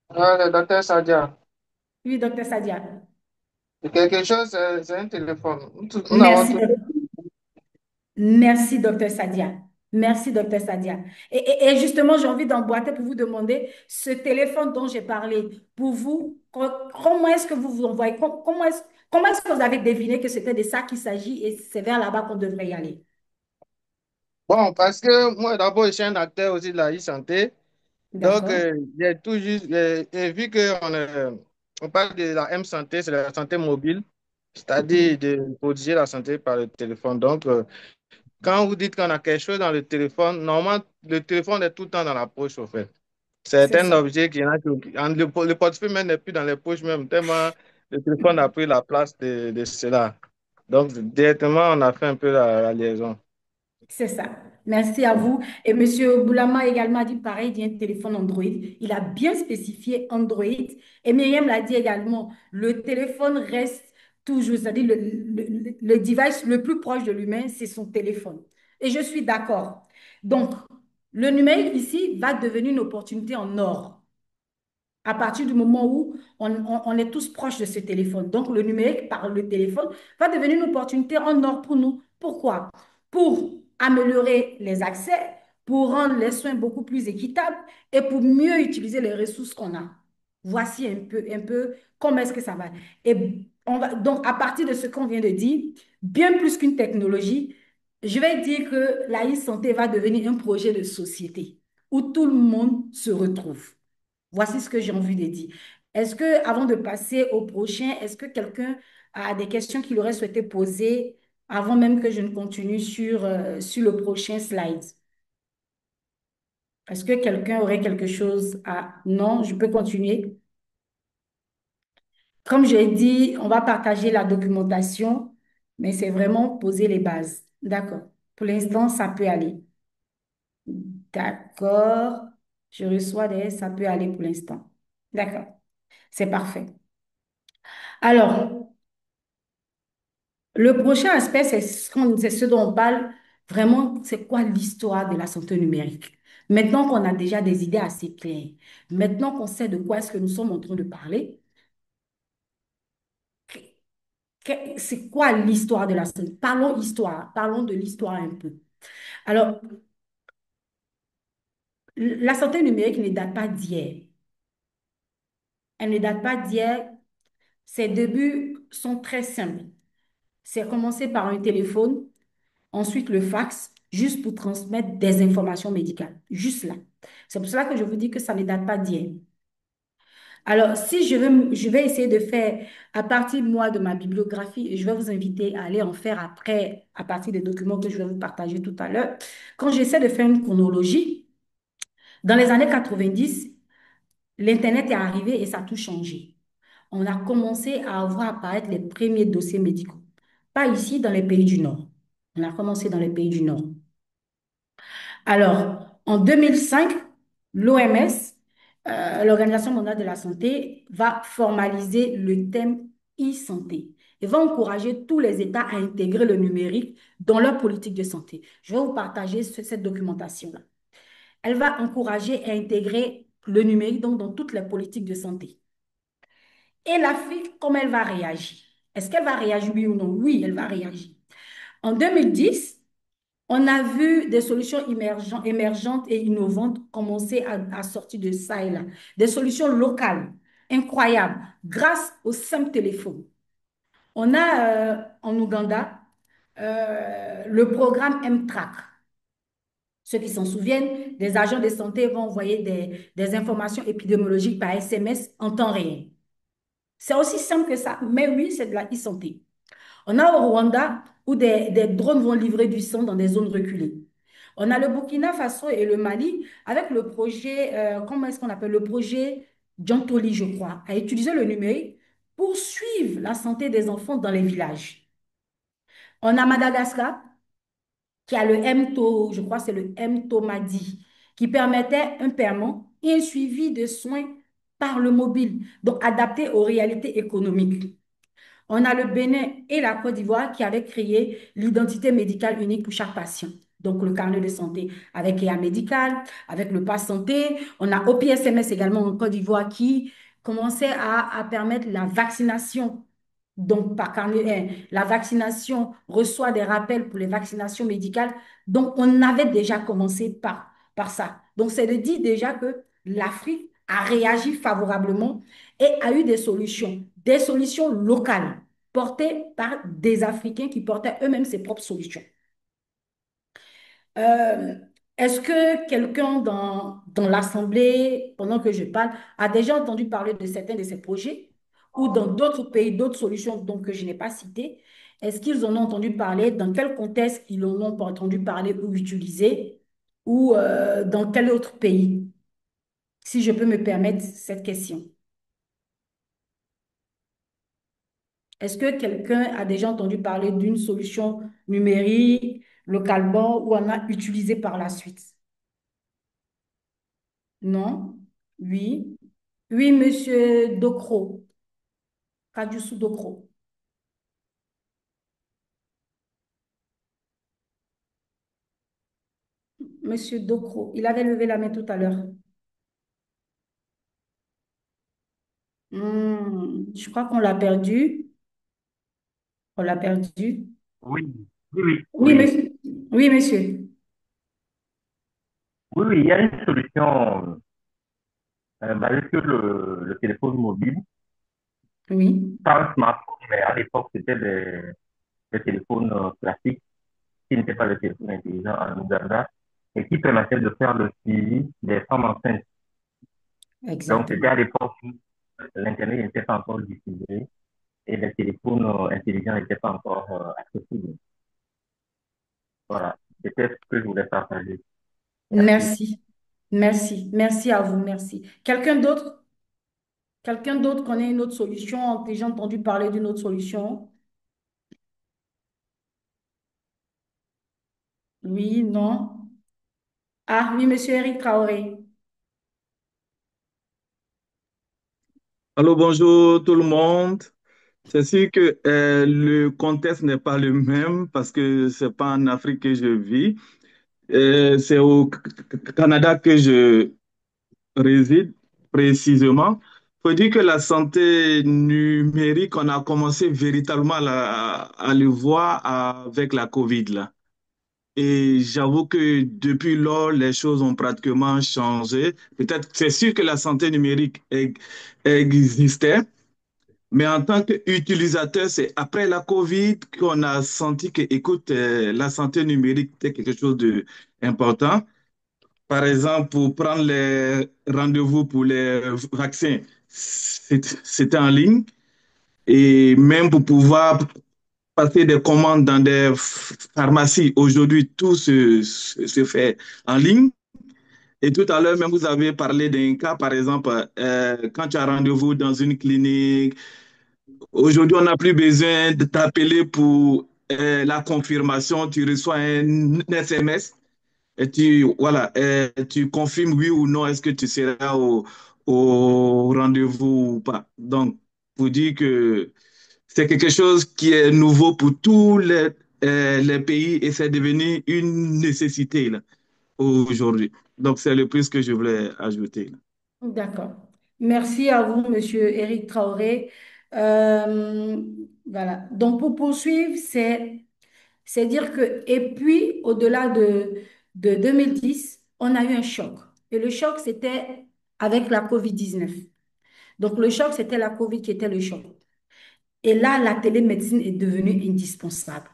Le docteur Sadia. oui, docteur Sadia. Quelque chose, c'est un téléphone. Nous avons Merci, tous. merci, docteur Sadia. Merci, docteur Sadia. Et justement, j'ai envie d'emboîter pour vous demander ce téléphone dont j'ai parlé. Pour vous, comment est-ce que vous vous envoyez? Comment est-ce que vous avez deviné que c'était de ça qu'il s'agit et c'est vers là-bas qu'on devrait y aller? Bon, parce que moi, d'abord, je suis un acteur aussi de la e-santé. Donc, D'accord? j'ai tout juste, et vu on parle de la M-santé, c'est la santé mobile, c'est-à-dire de protéger la santé par le téléphone. Donc, quand vous dites qu'on a quelque chose dans le téléphone, normalement, le téléphone est tout le temps dans la poche, au fait. C'est C'est un ça. objet le portefeuille même n'est plus dans les poches même, tellement le téléphone a pris la place de cela. Donc, directement, on a fait un peu la liaison. C'est ça. Merci à vous. Et Monsieur Boulama également a dit pareil, il y a un téléphone Android. Il a bien spécifié Android. Et Myriam l'a dit également, le téléphone reste toujours, c'est-à-dire le device le plus proche de l'humain, c'est son téléphone. Et je suis d'accord. Donc, le numérique ici va devenir une opportunité en or à partir du moment où on est tous proches de ce téléphone. Donc, le numérique par le téléphone va devenir une opportunité en or pour nous. Pourquoi? Pour améliorer les accès, pour rendre les soins beaucoup plus équitables et pour mieux utiliser les ressources qu'on a. Voici un peu comment est-ce que ça va. Et Donc, à partir de ce qu'on vient de dire, bien plus qu'une technologie, je vais dire que la e-santé va devenir un projet de société où tout le monde se retrouve. Voici ce que j'ai envie de dire. Est-ce que, avant de passer au prochain, est-ce que quelqu'un a des questions qu'il aurait souhaité poser avant même que je ne continue sur le prochain slide? Est-ce que quelqu'un aurait quelque chose à... Non, je peux continuer. Comme j'ai dit, on va partager la documentation, mais c'est vraiment poser les bases. D'accord. Pour l'instant, ça peut aller. D'accord. Je reçois des ça peut aller pour l'instant. D'accord. C'est parfait. Alors, le prochain aspect, c'est ce dont on parle vraiment, c'est quoi l'histoire de la santé numérique? Maintenant qu'on a déjà des idées assez claires, maintenant qu'on sait de quoi est-ce que nous sommes en train de parler, c'est quoi l'histoire de la santé? Parlons histoire, parlons de l'histoire un peu. Alors, la santé numérique ne date pas d'hier. Elle ne date pas d'hier. Ses débuts sont très simples. C'est commencé par un téléphone, ensuite le fax, juste pour transmettre des informations médicales. Juste là. C'est pour cela que je vous dis que ça ne date pas d'hier. Alors, si je vais essayer de faire à partir, moi, de ma bibliographie, et je vais vous inviter à aller en faire après, à partir des documents que je vais vous partager tout à l'heure. Quand j'essaie de faire une chronologie, dans les années 90, l'Internet est arrivé et ça a tout changé. On a commencé à voir apparaître les premiers dossiers médicaux. Pas ici, dans les pays du Nord. On a commencé dans les pays du Nord. Alors, en 2005, l'OMS, l'Organisation mondiale de la santé, va formaliser le thème e-santé et va encourager tous les États à intégrer le numérique dans leur politique de santé. Je vais vous partager cette documentation-là. Elle va encourager et intégrer le numérique donc, dans toutes les politiques de santé. Et l'Afrique, comment elle va réagir? Est-ce qu'elle va réagir, oui ou non? Oui, elle va réagir. En 2010, on a vu des solutions émergentes et innovantes commencer à sortir de ça et là. Des solutions locales, incroyables, grâce au simple téléphone. On a en Ouganda le programme M-Track. Ceux qui s'en souviennent, des agents de santé vont envoyer des informations épidémiologiques par SMS en temps réel. C'est aussi simple que ça, mais oui, c'est de la e-santé. On a au Rwanda où des drones vont livrer du sang dans des zones reculées. On a le Burkina Faso et le Mali avec le projet, comment est-ce qu'on appelle le projet Jantoli, je crois, à utiliser le numérique pour suivre la santé des enfants dans les villages. On a Madagascar qui a le MTO, je crois que c'est le MTOMADI, qui permettait un paiement et un suivi de soins par le mobile, donc adapté aux réalités économiques. On a le Bénin et la Côte d'Ivoire qui avaient créé l'identité médicale unique pour chaque patient. Donc, le carnet de santé avec EA médical, avec le pass santé. On a OPSMS également en Côte d'Ivoire qui commençait à permettre la vaccination. Donc, par carnet, la vaccination reçoit des rappels pour les vaccinations médicales. Donc, on avait déjà commencé par ça. Donc, c'est de dire déjà que l'Afrique a réagi favorablement et a eu des solutions locales portées par des Africains qui portaient eux-mêmes ses propres solutions. Euh, Est-ce que quelqu'un dans l'Assemblée, pendant que je parle, a déjà entendu parler de certains de ces projets ou dans d'autres pays, d'autres solutions donc, que je n'ai pas citées? Est-ce qu'ils en ont entendu parler? Dans quel contexte ils en ont pas entendu parler ou utilisé? Ou dans quel autre pays? Si je peux me permettre cette question. Est-ce que quelqu'un a déjà entendu parler d'une solution numérique localement ou en a utilisé par la suite? Non? Oui? Oui, monsieur Docro, Kadioussou Docro. Monsieur Docro, il avait levé la main tout à l'heure. Je crois qu'on l'a perdu. On l'a perdu. Oui, oui, oui, Oui, oui. monsieur. Oui, monsieur. Oui, oui, il y a une solution basée sur le téléphone mobile Oui, Sans smartphone, mais à l'époque, c'était des téléphones classiques qui n'étaient pas des téléphones intelligents en Ouganda et qui permettaient de faire le suivi des femmes enceintes. Donc, c'était exactement. à l'époque où l'Internet n'était pas encore diffusé et les téléphones intelligents n'étaient pas encore accessibles. Voilà, c'était ce que je voulais partager. Merci. Merci. Merci. Merci à vous. Merci. Quelqu'un d'autre? Quelqu'un d'autre connaît une autre solution? Déjà entendu parler d'une autre solution? Oui, non. Ah oui, monsieur Eric Traoré. Allô, bonjour tout le monde. C'est sûr que le contexte n'est pas le même parce que c'est pas en Afrique que je vis. C'est au Canada que je réside précisément. Faut dire que la santé numérique, on a commencé véritablement à le voir avec la COVID là. Et j'avoue que depuis lors, les choses ont pratiquement changé. Peut-être, c'est sûr que la santé numérique existait, mais en tant qu'utilisateur, c'est après la COVID qu'on a senti que, écoute, la santé numérique était quelque chose d'important. Par exemple, pour prendre les rendez-vous pour les vaccins, c'était en ligne. Et même pour pouvoir passer des commandes dans des pharmacies, aujourd'hui, tout se fait en ligne. Et tout à l'heure, même vous avez parlé d'un cas, par exemple, quand tu as rendez-vous dans une clinique. Aujourd'hui, on n'a plus besoin de t'appeler pour la confirmation. Tu reçois un SMS et voilà, tu confirmes oui ou non est-ce que tu seras au rendez-vous ou pas. Donc, pour dire que c'est quelque chose qui est nouveau pour tous les pays et c'est devenu une nécessité là, aujourd'hui. Donc, c'est le plus que je voulais ajouter. D'accord. Merci à vous, monsieur Eric Traoré. Euh, voilà. Donc, pour poursuivre, c'est dire que, et puis, au-delà de 2010, on a eu un choc. Et le choc, c'était avec la COVID-19. Donc, le choc, c'était la COVID qui était le choc. Et là, la télémédecine est devenue indispensable.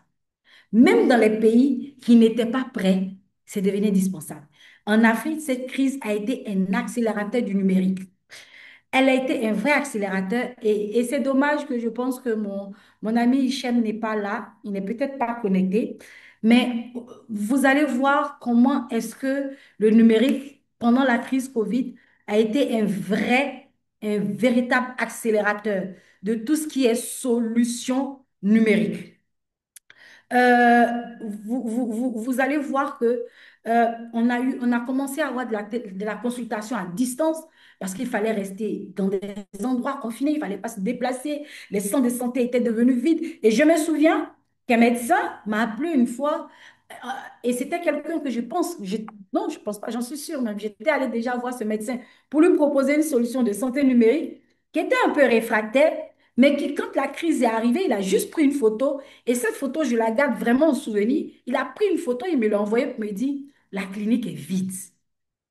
Même dans les pays qui n'étaient pas prêts, c'est devenu indispensable. En Afrique, cette crise a été un accélérateur du numérique. Elle a été un vrai accélérateur et c'est dommage que je pense que mon ami Hichem n'est pas là, il n'est peut-être pas connecté, mais vous allez voir comment est-ce que le numérique, pendant la crise Covid, a été un véritable accélérateur de tout ce qui est solution numérique. euh, vous allez voir que on a commencé à avoir de la consultation à distance parce qu'il fallait rester dans des endroits confinés, il ne fallait pas se déplacer, les centres de santé étaient devenus vides. Et je me souviens qu'un médecin m'a appelé une fois euh, et c'était quelqu'un que je pense, non, je pense pas, j'en suis sûre même, j'étais allée déjà voir ce médecin pour lui proposer une solution de santé numérique qui était un peu réfractaire, mais qui, quand la crise est arrivée, il a juste pris une photo et cette photo, je la garde vraiment en souvenir. Il a pris une photo, il me l'a envoyée pour me dire, la clinique est vide.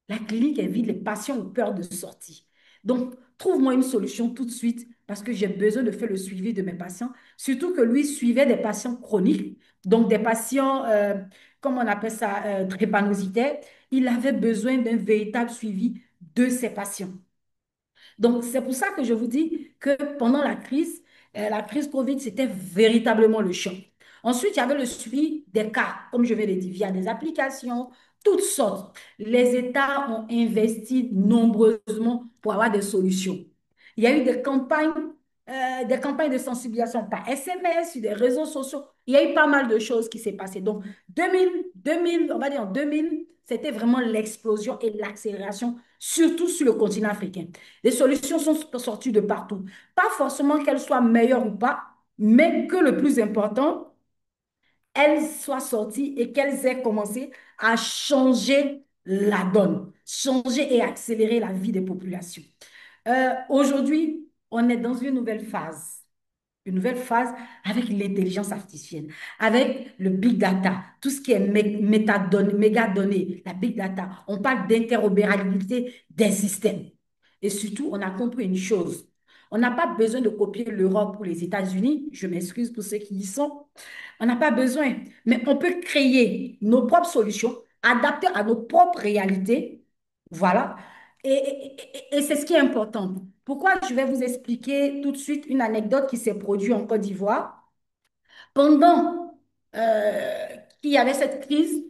La clinique est vide, les patients ont peur de sortir. Donc, trouve-moi une solution tout de suite parce que j'ai besoin de faire le suivi de mes patients. Surtout que lui suivait des patients chroniques, donc des patients, comme on appelle ça, drépanocytaires. Il avait besoin d'un véritable suivi de ses patients. Donc, c'est pour ça que je vous dis que pendant la crise Covid, c'était véritablement le choc. Ensuite, il y avait le suivi des cas, comme je vais le dire, via des applications, toutes sortes. Les États ont investi nombreusement pour avoir des solutions. Il y a eu des campagnes de sensibilisation par SMS, sur des réseaux sociaux. Il y a eu pas mal de choses qui s'est passé. Donc, 2000, on va dire en 2000, c'était vraiment l'explosion et l'accélération, surtout sur le continent africain. Les solutions sont sorties de partout. Pas forcément qu'elles soient meilleures ou pas, mais que le plus important, elles soient sorties et qu'elles aient commencé à changer la donne, changer et accélérer la vie des populations. Aujourd'hui, on est dans une nouvelle phase avec l'intelligence artificielle, avec le big data, tout ce qui est mégadonnées, la big data. On parle d'interopérabilité des systèmes. Et surtout, on a compris une chose. On n'a pas besoin de copier l'Europe ou les États-Unis. Je m'excuse pour ceux qui y sont. On n'a pas besoin. Mais on peut créer nos propres solutions, adapter à nos propres réalités. Voilà. Et c'est ce qui est important. Pourquoi je vais vous expliquer tout de suite une anecdote qui s'est produite en Côte d'Ivoire. Pendant qu'il y avait cette crise,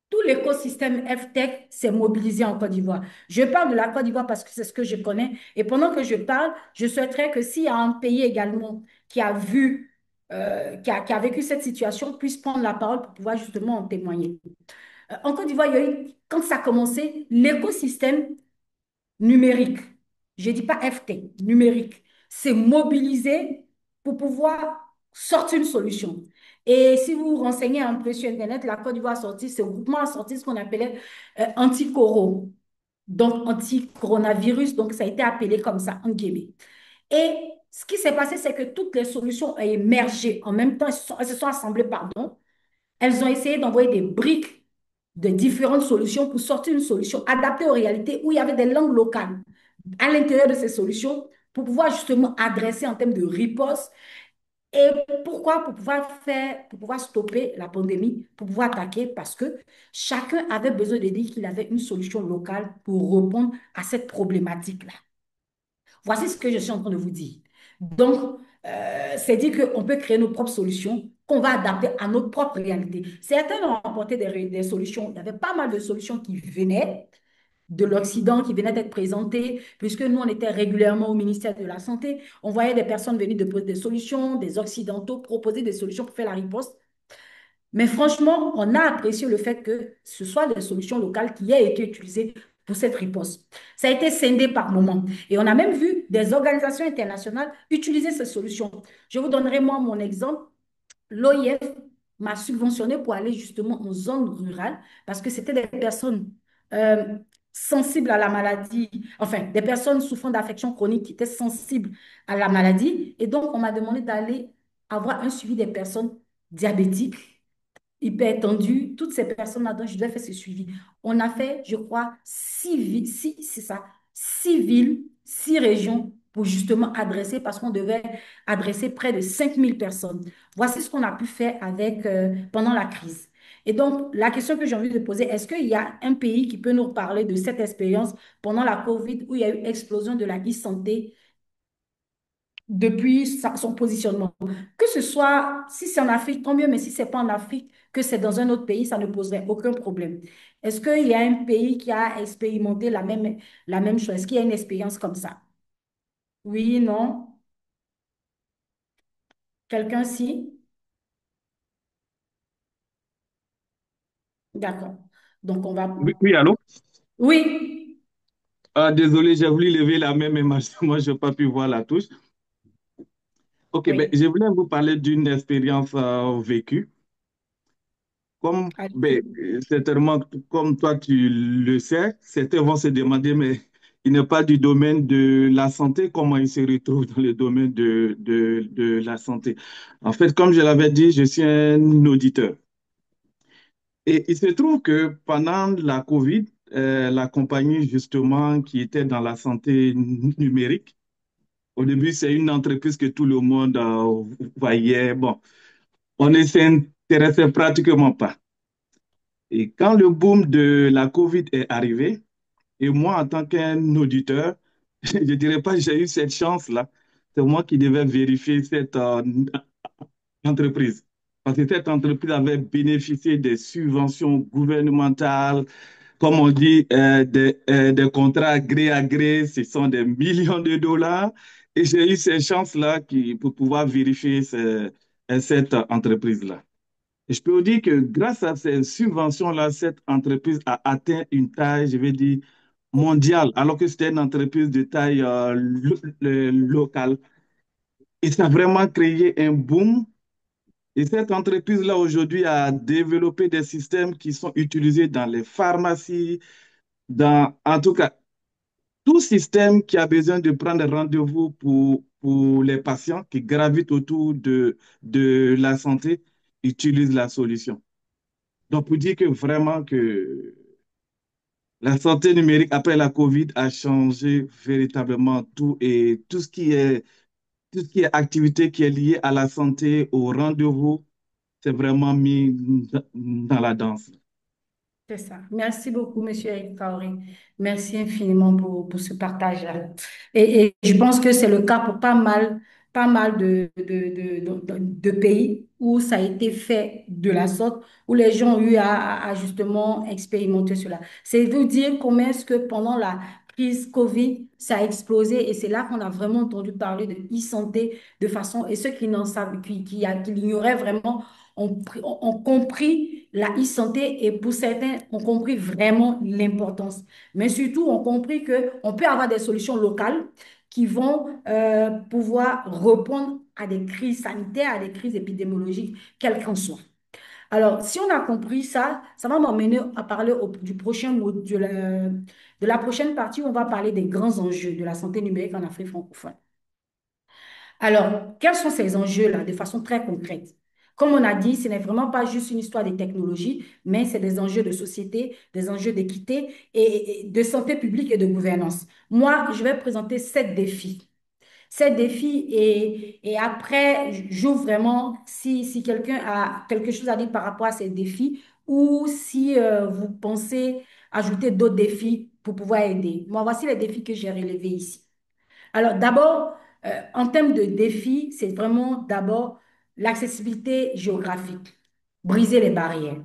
tout l'écosystème FTech s'est mobilisé en Côte d'Ivoire. Je parle de la Côte d'Ivoire parce que c'est ce que je connais. Et pendant que je parle, je souhaiterais que s'il y a un pays également qui a vu, qui a vécu cette situation, puisse prendre la parole pour pouvoir justement en témoigner. En Côte d'Ivoire, il y a eu, quand ça a commencé, l'écosystème numérique, je ne dis pas FT, numérique, s'est mobilisé pour pouvoir sortir une solution. Et si vous vous renseignez un peu sur Internet, la Côte d'Ivoire a sorti, ce groupement a sorti ce qu'on appelait anti-coro, donc anti-coronavirus, donc ça a été appelé comme ça, en guillemets. Et ce qui s'est passé, c'est que toutes les solutions ont émergé en même temps, elles se sont assemblées, pardon. Elles ont essayé d'envoyer des briques de différentes solutions pour sortir une solution adaptée aux réalités où il y avait des langues locales à l'intérieur de ces solutions pour pouvoir justement adresser en termes de riposte. Et pourquoi? Pour pouvoir stopper la pandémie, pour pouvoir attaquer, parce que chacun avait besoin de dire qu'il avait une solution locale pour répondre à cette problématique-là. Voici ce que je suis en train de vous dire. Donc, c'est dire qu'on peut créer nos propres solutions qu'on va adapter à notre propre réalité. Certains ont apporté des solutions. Il y avait pas mal de solutions qui venaient de l'Occident, qui venaient d'être présentées, puisque nous, on était régulièrement au ministère de la Santé. On voyait des personnes venir de poser des solutions, des Occidentaux proposer des solutions pour faire la riposte. Mais franchement, on a apprécié le fait que ce soit des solutions locales qui aient été utilisées pour cette riposte. Ça a été scindé par moments. Et on a même vu des organisations internationales utiliser ces solutions. Je vous donnerai moi mon exemple. L'OIF m'a subventionné pour aller justement en zone rurale parce que c'était des personnes euh, sensibles à la maladie, enfin, des personnes souffrant d'affections chroniques qui étaient sensibles à la maladie. Et donc, on m'a demandé d'aller avoir un suivi des personnes diabétiques hypertendu, toutes ces personnes-là dont je devais faire ce suivi. On a fait, je crois, c'est ça, 6 villes, 6 régions pour justement adresser, parce qu'on devait adresser près de 5 000 personnes. Voici ce qu'on a pu faire avec, pendant la crise. Et donc, la question que j'ai envie de poser, est-ce qu'il y a un pays qui peut nous parler de cette expérience pendant la COVID où il y a eu explosion de la e-santé depuis son positionnement. Que ce soit, si c'est en Afrique, tant mieux, mais si ce n'est pas en Afrique, que c'est dans un autre pays, ça ne poserait aucun problème. Est-ce qu'il y a un pays qui a expérimenté la même chose? Est-ce qu'il y a une expérience comme ça? Oui, non? Quelqu'un si? D'accord. Donc, on va... Oui, oui, allô? Oui, Ah, désolé, j'ai voulu lever la main, mais moi, je n'ai pas pu voir la touche. OK, ben, oui. je voulais vous parler d'une expérience vécue. Comme, ben, Allez-y. certainement, comme toi, tu le sais, certains vont se demander, mais il n'est pas du domaine de la santé, comment il se retrouve dans le domaine de la santé. En fait, comme je l'avais dit, je suis un auditeur. Et il se trouve que pendant la COVID, la compagnie justement qui était dans la santé numérique, au début, c'est une entreprise que tout le monde voyait. Bon, on ne s'intéressait pratiquement pas. Et quand le boom de la COVID est arrivé, et moi, en tant qu'un auditeur, je ne dirais pas que j'ai eu cette chance-là. C'est moi qui devais vérifier cette entreprise. Parce que cette entreprise avait bénéficié des subventions gouvernementales, comme on dit, des contrats gré à gré, ce sont des millions de dollars. Et j'ai eu ces chances-là pour pouvoir vérifier cette entreprise-là. Et je peux vous dire que grâce à ces subventions-là, cette entreprise a atteint une taille, je vais dire, mondiale, alors que c'était une entreprise de taille locale. Et ça a vraiment créé un boom. Et cette entreprise-là, aujourd'hui, a développé des systèmes qui sont utilisés dans les pharmacies, en tout cas, tout système qui a besoin de prendre rendez-vous pour les patients qui gravitent autour de la santé utilise la solution. Donc, pour dire que vraiment que La santé numérique après la COVID a changé véritablement tout et tout ce qui est activité qui est liée à la santé, au rendez-vous, c'est vraiment mis dans la danse. C'est ça. Merci beaucoup, Monsieur Eric Kaori. Merci infiniment pour ce partage-là. Et je pense que c'est le cas pour pas mal de pays où ça a été fait de la sorte, où les gens ont eu à justement expérimenter cela. C'est vous dire comment est-ce que pendant la crise Covid, ça a explosé et c'est là qu'on a vraiment entendu parler de e-santé de façon, et ceux qui n'en savent, qui l'ignoraient vraiment, ont compris la e-santé et pour certains ont compris vraiment l'importance. Mais surtout, ont compris qu'on peut avoir des solutions locales qui vont pouvoir répondre à des crises sanitaires, à des crises épidémiologiques, quelles qu'en soient. Alors, si on a compris ça, ça va m'emmener à parler du prochain de la prochaine partie où on va parler des grands enjeux de la santé numérique en Afrique francophone. Alors, quels sont ces enjeux-là de façon très concrète? Comme on a dit, ce n'est vraiment pas juste une histoire de technologie, mais c'est des enjeux de société, des enjeux d'équité et de santé publique et de gouvernance. Moi, je vais présenter 7 défis. 7 défis et après, j'ouvre vraiment si quelqu'un a quelque chose à dire par rapport à ces défis ou si vous pensez ajouter d'autres défis pour pouvoir aider. Moi, voici les défis que j'ai relevés ici. Alors, d'abord, en termes de défis, c'est vraiment d'abord l'accessibilité géographique, briser les barrières.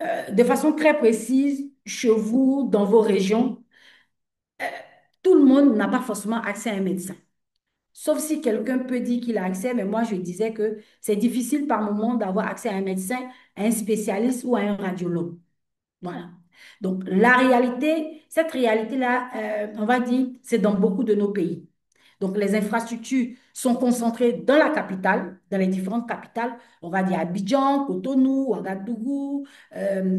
De façon très précise, chez vous, dans vos régions, tout le monde n'a pas forcément accès à un médecin. Sauf si quelqu'un peut dire qu'il a accès, mais moi, je disais que c'est difficile par moment d'avoir accès à un médecin, à un spécialiste ou à un radiologue. Voilà. Donc, la réalité, cette réalité-là, on va dire, c'est dans beaucoup de nos pays. Donc, les infrastructures sont concentrées dans la capitale, dans les différentes capitales. On va dire Abidjan, Cotonou, Ouagadougou,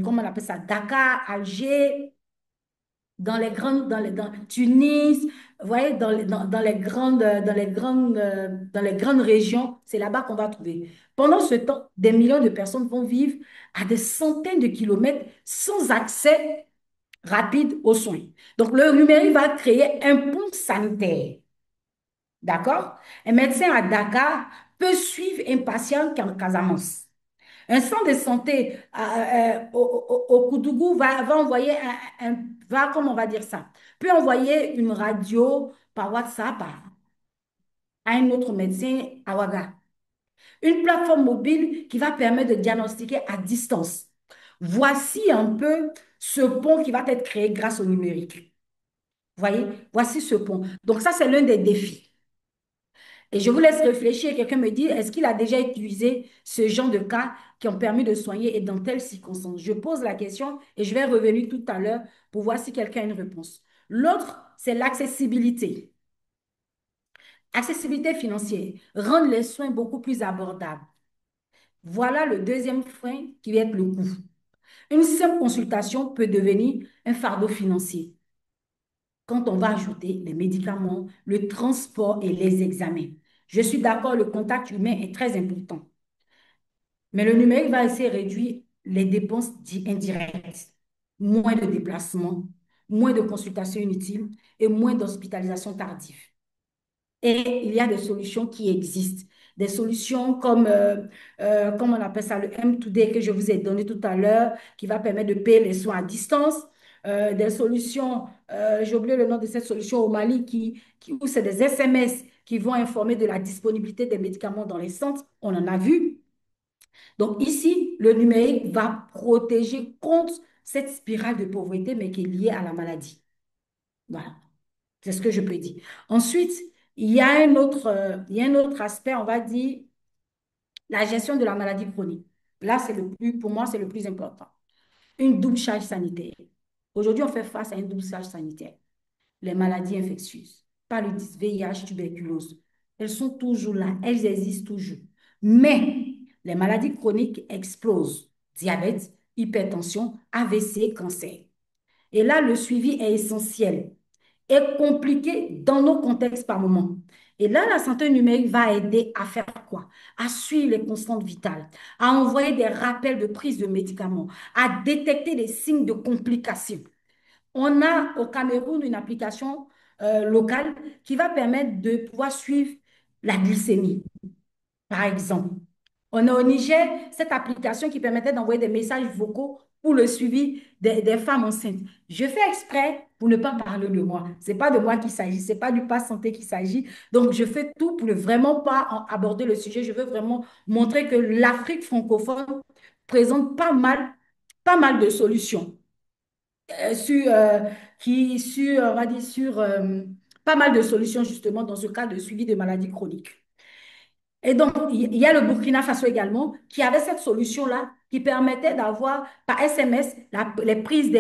comment on appelle ça, Dakar, Alger, dans Tunis, vous voyez, dans les grandes régions, c'est là-bas qu'on va trouver. Pendant ce temps, des millions de personnes vont vivre à des centaines de kilomètres sans accès rapide aux soins. Donc, le numérique va créer un pont sanitaire. D'accord? Un médecin à Dakar peut suivre un patient qui est en Casamance. Un centre de santé au Koudougou va envoyer comment on va dire ça, peut envoyer une radio par WhatsApp à un autre médecin à Ouaga. Une plateforme mobile qui va permettre de diagnostiquer à distance. Voici un peu ce pont qui va être créé grâce au numérique. Vous voyez, voici ce pont. Donc ça, c'est l'un des défis. Et je vous laisse réfléchir. Quelqu'un me dit, est-ce qu'il a déjà utilisé ce genre de cas qui ont permis de soigner et dans telles circonstances? Je pose la question et je vais revenir tout à l'heure pour voir si quelqu'un a une réponse. L'autre, c'est l'accessibilité. Accessibilité financière, rendre les soins beaucoup plus abordables. Voilà le deuxième frein qui va être le coût. Une simple consultation peut devenir un fardeau financier quand on va ajouter les médicaments, le transport et les examens. Je suis d'accord, le contact humain est très important. Mais le numérique va essayer de réduire les dépenses indirectes, moins de déplacements, moins de consultations inutiles et moins d'hospitalisation tardive. Et il y a des solutions qui existent. Des solutions comme on appelle ça, le M2D que je vous ai donné tout à l'heure, qui va permettre de payer les soins à distance. Des solutions, j'ai oublié le nom de cette solution au Mali, où c'est des SMS qui vont informer de la disponibilité des médicaments dans les centres. On en a vu. Donc ici, le numérique va protéger contre cette spirale de pauvreté, mais qui est liée à la maladie. Voilà. C'est ce que je peux dire. Ensuite, il y a un autre aspect, on va dire, la gestion de la maladie chronique. Là, pour moi, c'est le plus important. Une double charge sanitaire. Aujourd'hui, on fait face à une double charge sanitaire. Les maladies infectieuses, paludisme, VIH, tuberculose, elles sont toujours là, elles existent toujours. Mais les maladies chroniques explosent. Diabète, hypertension, AVC, cancer. Et là, le suivi est essentiel est compliqué dans nos contextes par moment. Et là, la santé numérique va aider à faire quoi? À suivre les constantes vitales, à envoyer des rappels de prise de médicaments, à détecter les signes de complications. On a au Cameroun une application locale qui va permettre de pouvoir suivre la glycémie, par exemple. On a au Niger cette application qui permettait d'envoyer des messages vocaux pour le suivi des femmes enceintes. Je fais exprès pour ne pas parler de moi. Ce n'est pas de moi qu'il s'agit, ce n'est pas du pass santé qu'il s'agit. Donc, je fais tout pour ne vraiment pas aborder le sujet. Je veux vraiment montrer que l'Afrique francophone présente pas mal de solutions sur, on va dire, sur pas mal de solutions justement dans ce cas de suivi de maladies chroniques. Et donc, il y a le Burkina Faso également qui avait cette solution-là qui permettait d'avoir par SMS les prises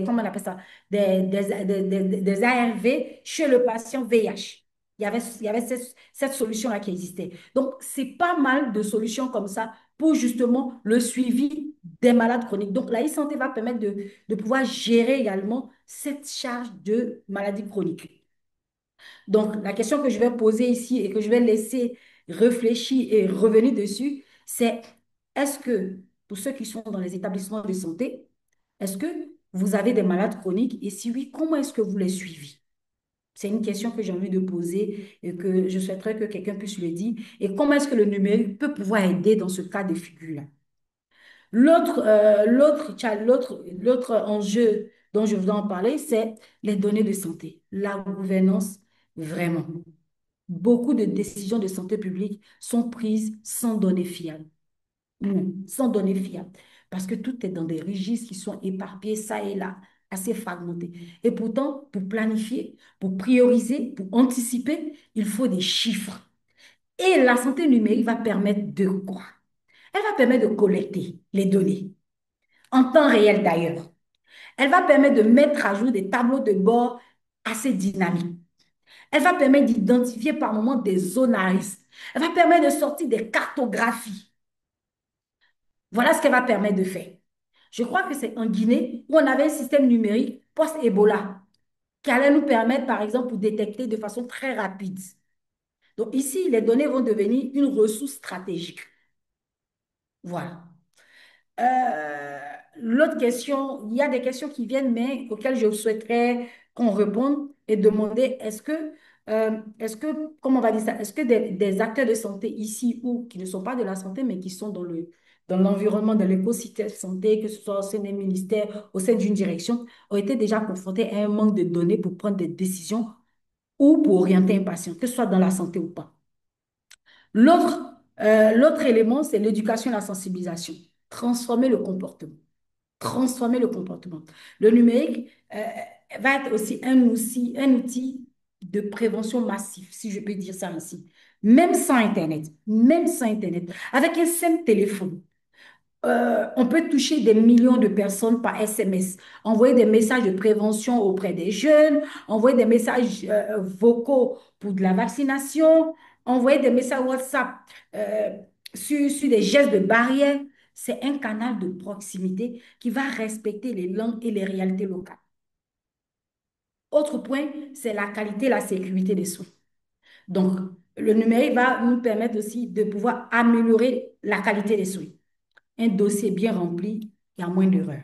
comment on appelle ça, des ARV chez le patient VIH. Il y avait cette solution-là qui existait. Donc, c'est pas mal de solutions comme ça pour justement le suivi des malades chroniques. Donc, la e-santé va permettre de pouvoir gérer également cette charge de maladies chroniques. Donc, la question que je vais poser ici et que je vais laisser réfléchir et revenir dessus, c'est est-ce que, pour ceux qui sont dans les établissements de santé, est-ce que vous avez des malades chroniques et si oui, comment est-ce que vous les suivez? C'est une question que j'ai envie de poser et que je souhaiterais que quelqu'un puisse le dire. Et comment est-ce que le numérique peut pouvoir aider dans ce cas de figure-là? L'autre enjeu dont je voudrais en parler, c'est les données de santé, la gouvernance, vraiment. Beaucoup de décisions de santé publique sont prises sans données fiables. Non, sans données fiables. Parce que tout est dans des registres qui sont éparpillés, ça et là, assez fragmentés. Et pourtant, pour planifier, pour prioriser, pour anticiper, il faut des chiffres. Et la santé numérique va permettre de quoi? Elle va permettre de collecter les données, en temps réel d'ailleurs. Elle va permettre de mettre à jour des tableaux de bord assez dynamiques. Elle va permettre d'identifier par moment des zones à risque. Elle va permettre de sortir des cartographies. Voilà ce qu'elle va permettre de faire. Je crois que c'est en Guinée où on avait un système numérique post-Ebola qui allait nous permettre, par exemple, de détecter de façon très rapide. Donc ici, les données vont devenir une ressource stratégique. Voilà. Euh, L'autre question, il y a des questions qui viennent, mais auxquelles je souhaiterais qu'on réponde et demander comment on va dire ça, est-ce que des acteurs de santé ici ou qui ne sont pas de la santé, mais qui sont dans l'environnement, dans l'écosystème santé, que ce soit au sein des ministères, au sein d'une direction, ont été déjà confrontés à un manque de données pour prendre des décisions ou pour orienter un patient, que ce soit dans la santé ou pas. L'autre élément, c'est l'éducation et la sensibilisation. Transformer le comportement. Transformer le comportement. Le numérique va être aussi un outil de prévention massif, si je peux dire ça ainsi. Même sans Internet, avec un simple téléphone. On peut toucher des millions de personnes par SMS, envoyer des messages de prévention auprès des jeunes, envoyer des messages vocaux pour de la vaccination, envoyer des messages WhatsApp sur des gestes de barrière. C'est un canal de proximité qui va respecter les langues et les réalités locales. Autre point, c'est la qualité et la sécurité des soins. Donc, le numérique va nous permettre aussi de pouvoir améliorer la qualité des soins. Un dossier bien rempli, il y a moins d'erreurs.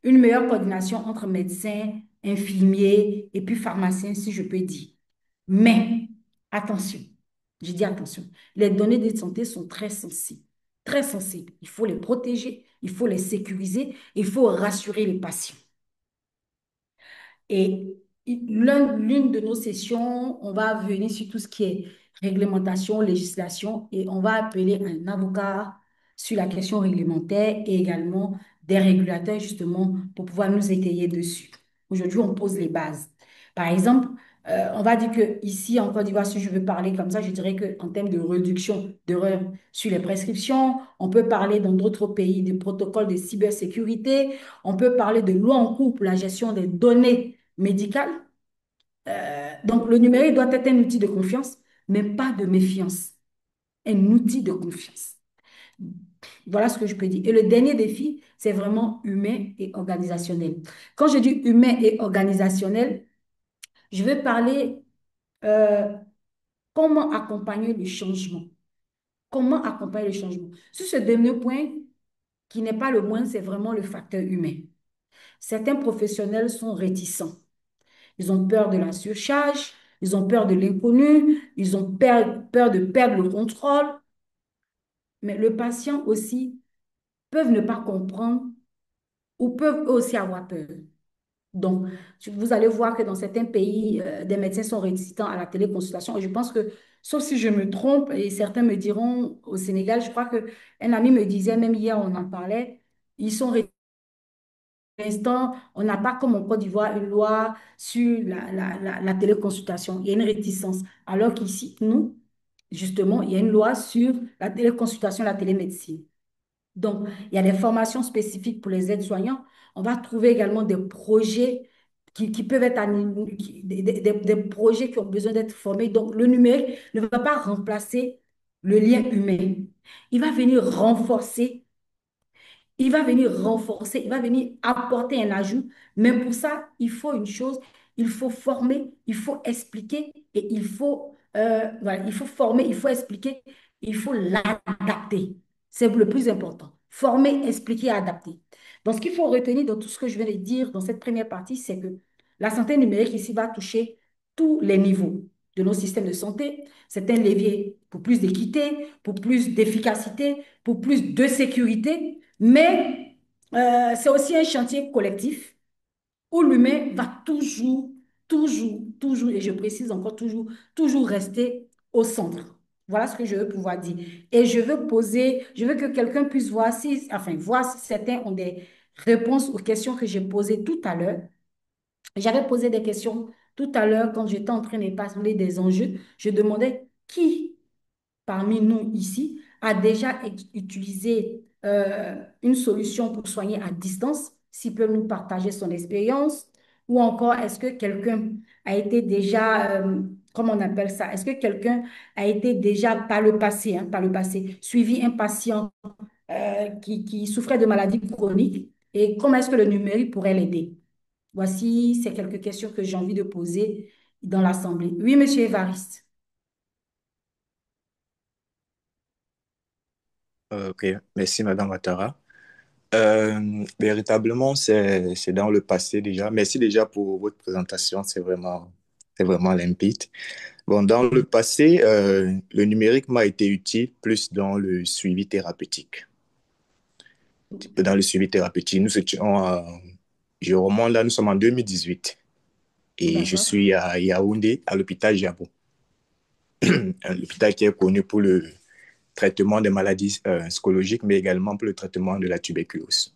Une meilleure coordination entre médecins, infirmiers et puis pharmaciens, si je peux dire. Mais, attention, je dis attention, les données de santé sont très sensibles. Très sensibles. Il faut les protéger, il faut les sécuriser, il faut rassurer les patients. Et l'une de nos sessions, on va venir sur tout ce qui est réglementation, législation, et on va appeler un avocat sur la question réglementaire et également des régulateurs justement pour pouvoir nous étayer dessus. Aujourd'hui, on pose les bases. Par exemple, on va dire que ici en Côte d'Ivoire, si je veux parler comme ça, je dirais qu'en termes de réduction d'erreurs sur les prescriptions, on peut parler dans d'autres pays des protocoles de cybersécurité, on peut parler de loi en cours pour la gestion des données médicales. Donc, le numérique doit être un outil de confiance, mais pas de méfiance. Un outil de confiance. Voilà ce que je peux dire. Et le dernier défi, c'est vraiment humain et organisationnel. Quand je dis humain et organisationnel, je veux parler euh, comment accompagner le changement? Comment accompagner le changement? Sur ce dernier point, qui n'est pas le moindre, c'est vraiment le facteur humain. Certains professionnels sont réticents. Ils ont peur de la surcharge, ils ont peur de l'inconnu, ils ont peur de perdre le contrôle. Mais le patient aussi peuvent ne pas comprendre ou peuvent eux aussi avoir peur. Donc, vous allez voir que dans certains pays, des médecins sont réticents à la téléconsultation. Et je pense que, sauf si je me trompe, et certains me diront au Sénégal, je crois qu'un ami me disait, même hier on en parlait, ils sont réticents. Pour l'instant, on n'a pas comme en Côte d'Ivoire une loi sur la téléconsultation. Il y a une réticence. Alors qu'ici, nous, justement, il y a une loi sur la téléconsultation, la télémédecine. Donc, il y a des formations spécifiques pour les aides-soignants. On va trouver également des projets qui peuvent être des projets qui ont besoin d'être formés. Donc, le numérique ne va pas remplacer le lien humain. Il va venir renforcer, il va venir renforcer, il va venir apporter un ajout. Mais pour ça, il faut une chose, il faut former, il faut expliquer et voilà, il faut former, il faut expliquer, il faut l'adapter. C'est le plus important. Former, expliquer, adapter. Donc, ce qu'il faut retenir dans tout ce que je viens de dire dans cette première partie, c'est que la santé numérique ici va toucher tous les niveaux de nos systèmes de santé. C'est un levier pour plus d'équité, pour plus d'efficacité, pour plus de sécurité, mais c'est aussi un chantier collectif où l'humain va toujours, et je précise encore toujours rester au centre. Voilà ce que je veux pouvoir dire. Et je veux que quelqu'un puisse voir voir si certains ont des réponses aux questions que j'ai posées tout à l'heure. J'avais posé des questions tout à l'heure quand j'étais en train de parler des enjeux. Je demandais qui parmi nous ici a déjà utilisé une solution pour soigner à distance, s'il peut nous partager son expérience, ou encore est-ce que quelqu'un a été déjà, comment on appelle ça, est-ce que quelqu'un a été déjà par le passé, suivi un patient qui souffrait de maladies chroniques et comment est-ce que le numérique pourrait l'aider? Voici ces quelques questions que j'ai envie de poser dans l'Assemblée. Oui, Monsieur Évariste. Ok, merci Madame Ouattara. Véritablement, c'est dans le passé déjà. Merci déjà pour votre présentation, c'est vraiment limpide. Bon, dans le passé, le numérique m'a été utile plus dans le suivi thérapeutique. Dans le suivi thérapeutique, je remonte là, nous sommes en 2018 et je D'accord. suis à Yaoundé, à l'hôpital Jabo, un hôpital qui est connu pour le traitement des maladies psychologiques, mais également pour le traitement de la tuberculose.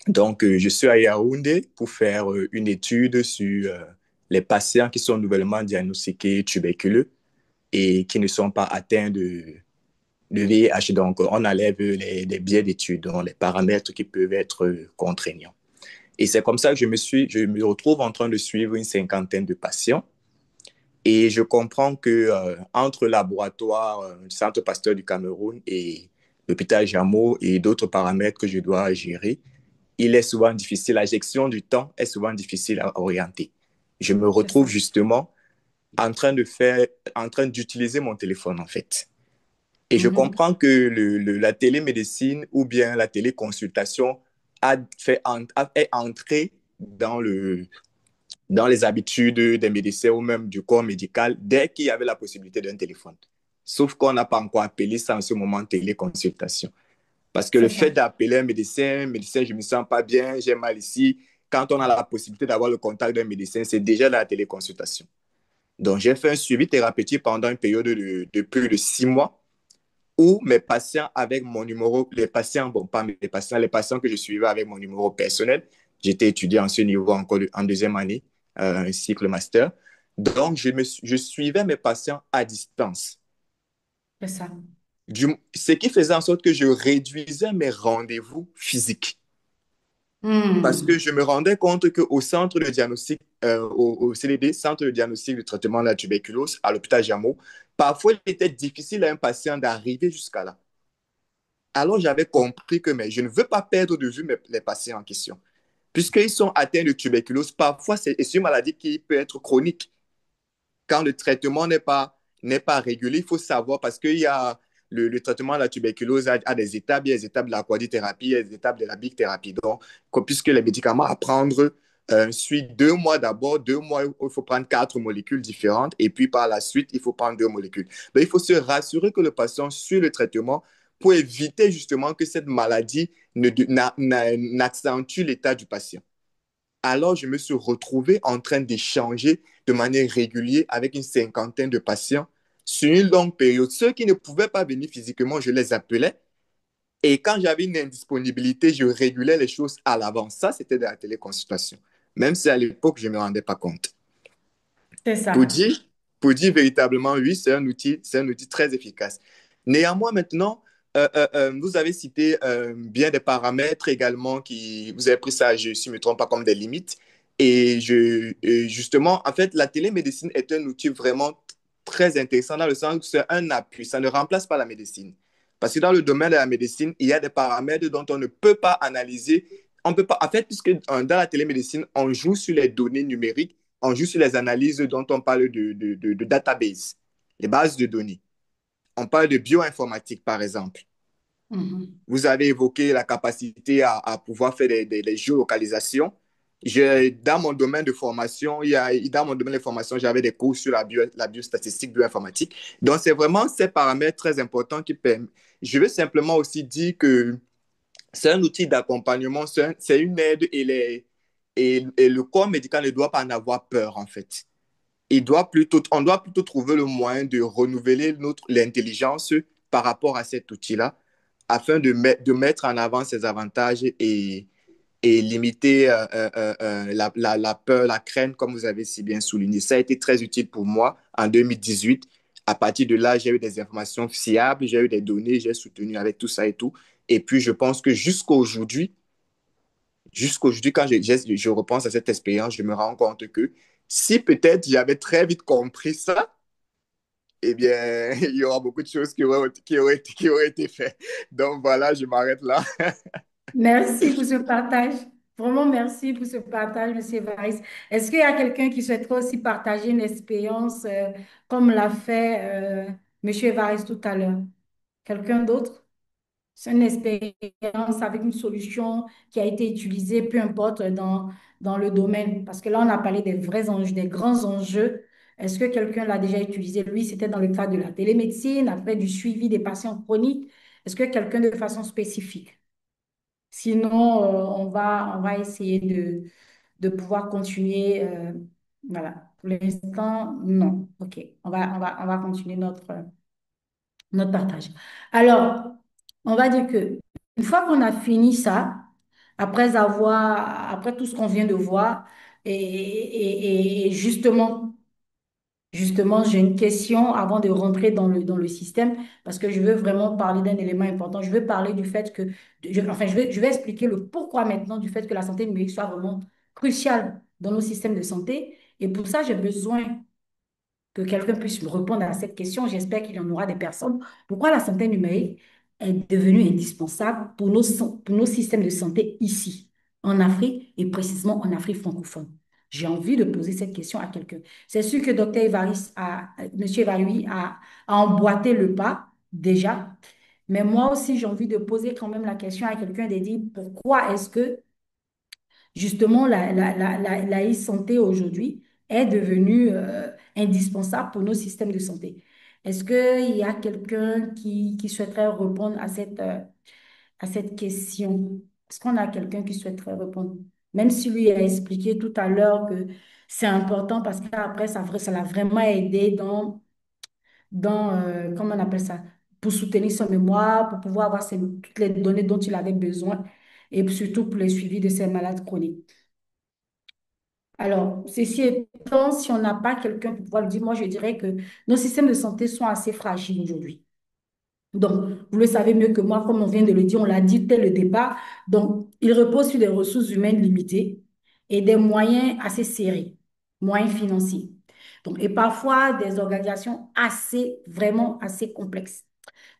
Donc, je suis à Yaoundé pour faire une étude sur les patients qui sont nouvellement diagnostiqués tuberculeux et qui ne sont pas atteints de VIH. Donc, on enlève les biais d'études, donc les paramètres qui peuvent être contraignants. Et c'est comme ça que je me retrouve en train de suivre une cinquantaine de patients. Et je comprends que entre le laboratoire, le Centre Pasteur du Cameroun et l'hôpital Jameau et d'autres paramètres que je dois gérer, il est souvent difficile, la gestion du temps est souvent difficile à orienter. Je me C'est ça. retrouve justement en train d'utiliser mon téléphone en fait. Et je Mhm. comprends que la télémédecine ou bien la téléconsultation est entrée dans les habitudes des médecins ou même du corps médical dès qu'il y avait la possibilité d'un téléphone. Sauf qu'on n'a pas encore appelé ça en ce moment téléconsultation. Parce que le C'est fait ça. d'appeler un médecin, je ne me sens pas bien, j'ai mal ici, quand on a la possibilité d'avoir le contact d'un médecin, c'est déjà la téléconsultation. Donc, j'ai fait un suivi thérapeutique pendant une période de plus de 6 mois où mes patients avec mon numéro, les patients, bon, pas mes patients, les patients que je suivais avec mon numéro personnel, j'étais étudiant en ce niveau encore en deuxième année, un cycle master. Donc, je suivais mes patients à distance. C'est ça. Ce qui faisait en sorte que je réduisais mes rendez-vous physiques. Parce que Hmm. je me rendais compte qu'au centre de diagnostic, au CDD, Centre de diagnostic du traitement de la tuberculose, à l'hôpital Jameau, parfois il était difficile à un patient d'arriver jusqu'à là. Alors j'avais compris que mais je ne veux pas perdre de vue les patients en question. Puisqu'ils sont atteints de tuberculose, parfois c'est une maladie qui peut être chronique. quand le traitement n'est pas régulier, il faut savoir parce qu'il y a le traitement de la tuberculose a des étapes, il y a des étapes de la quadithérapie, il y a des étapes de la big-thérapie. Donc, puisque les médicaments à prendre suivent 2 mois d'abord, 2 mois, il faut prendre 4 molécules différentes et puis par la suite, il faut prendre 2 molécules. Donc, il faut se rassurer que le patient suit le traitement pour éviter justement que cette maladie n'accentue l'état du patient. Alors, je me suis retrouvé en train d'échanger de manière régulière avec une cinquantaine de patients sur une longue période. Ceux qui ne pouvaient pas venir physiquement, je les appelais. Et quand j'avais une indisponibilité, je régulais les choses à l'avance. Ça, c'était de la téléconsultation. Même si à l'époque, je ne me rendais pas compte. C'est Pour ça. dire, pour dire véritablement, oui, c'est un outil très efficace. Néanmoins, maintenant, vous avez cité bien des paramètres également qui, vous avez pris ça, je, si je ne me trompe pas, comme des limites. Justement, en fait, la télémédecine est un outil vraiment très intéressant dans le sens où c'est un appui, ça ne remplace pas la médecine. Parce que dans le domaine de la médecine, il y a des paramètres dont on ne peut pas analyser. On peut pas, en fait, puisque dans la télémédecine, on joue sur les données numériques, on joue sur les analyses dont on parle de database, les bases de données. On parle de bioinformatique, par exemple. Mhm. Vous avez évoqué la capacité à pouvoir faire des géolocalisations. Dans mon domaine de formation, dans mon domaine de formation, j'avais des cours sur la biostatistique, bioinformatique. Donc, c'est vraiment ces paramètres très importants qui permettent. Je veux simplement aussi dire que c'est un outil d'accompagnement, c'est une aide et le corps médical ne doit pas en avoir peur, en fait. On doit plutôt trouver le moyen de renouveler l'intelligence par rapport à cet outil-là, afin de mettre en avant ses avantages et limiter la peur, la crainte, comme vous avez si bien souligné. Ça a été très utile pour moi en 2018. À partir de là, j'ai eu des informations fiables, j'ai eu des données, j'ai soutenu avec tout ça et tout. Et puis, je pense que jusqu'aujourd'hui, quand je repense à cette expérience, je me rends compte que si peut-être j'avais très vite compris ça, eh bien, il y aura beaucoup de choses qui auraient été faites. Donc voilà, je m'arrête là. Merci pour ce partage. Vraiment, merci pour ce partage, Monsieur Varis. Est-ce qu'il y a quelqu'un qui souhaiterait aussi partager une expérience comme l'a fait Monsieur Varis tout à l'heure? Quelqu'un d'autre? C'est une expérience avec une solution qui a été utilisée, peu importe dans le domaine. Parce que là, on a parlé des vrais enjeux, des grands enjeux. Est-ce que quelqu'un l'a déjà utilisé? Lui, c'était dans le cadre de la télémédecine, après du suivi des patients chroniques. Est-ce que quelqu'un de façon spécifique? Sinon, on va essayer de pouvoir continuer. Voilà. Pour l'instant, non. OK. On va continuer notre partage. Alors, on va dire que une fois qu'on a fini ça, après tout ce qu'on vient de voir, et justement, j'ai une question avant de rentrer dans le système, parce que je veux vraiment parler d'un élément important. Je veux parler du fait que, enfin, je vais expliquer le pourquoi maintenant du fait que la santé numérique soit vraiment cruciale dans nos systèmes de santé. Et pour ça, j'ai besoin que quelqu'un puisse me répondre à cette question. J'espère qu'il y en aura des personnes. Pourquoi la santé numérique est devenue indispensable pour nos systèmes de santé ici, en Afrique et précisément en Afrique francophone? J'ai envie de poser cette question à quelqu'un. C'est sûr que Monsieur Evaluy a emboîté le pas déjà, mais moi aussi j'ai envie de poser quand même la question à quelqu'un de dire pourquoi est-ce que justement, la e-santé aujourd'hui est devenue indispensable pour nos systèmes de santé. Est-ce qu'il y a quelqu'un qui souhaiterait répondre à cette question? Est-ce qu'on a quelqu'un qui souhaiterait répondre? Même si lui a expliqué tout à l'heure que c'est important parce qu'après, ça l'a vraiment aidé comment on appelle ça, pour soutenir son mémoire, pour pouvoir avoir toutes les données dont il avait besoin et surtout pour le suivi de ses malades chroniques. Alors, ceci étant, si on n'a pas quelqu'un pour pouvoir le dire, moi, je dirais que nos systèmes de santé sont assez fragiles aujourd'hui. Donc, vous le savez mieux que moi, comme on vient de le dire, on l'a dit dès le départ. Donc, il repose sur des ressources humaines limitées et des moyens assez serrés, moyens financiers. Donc, et parfois des organisations vraiment assez complexes.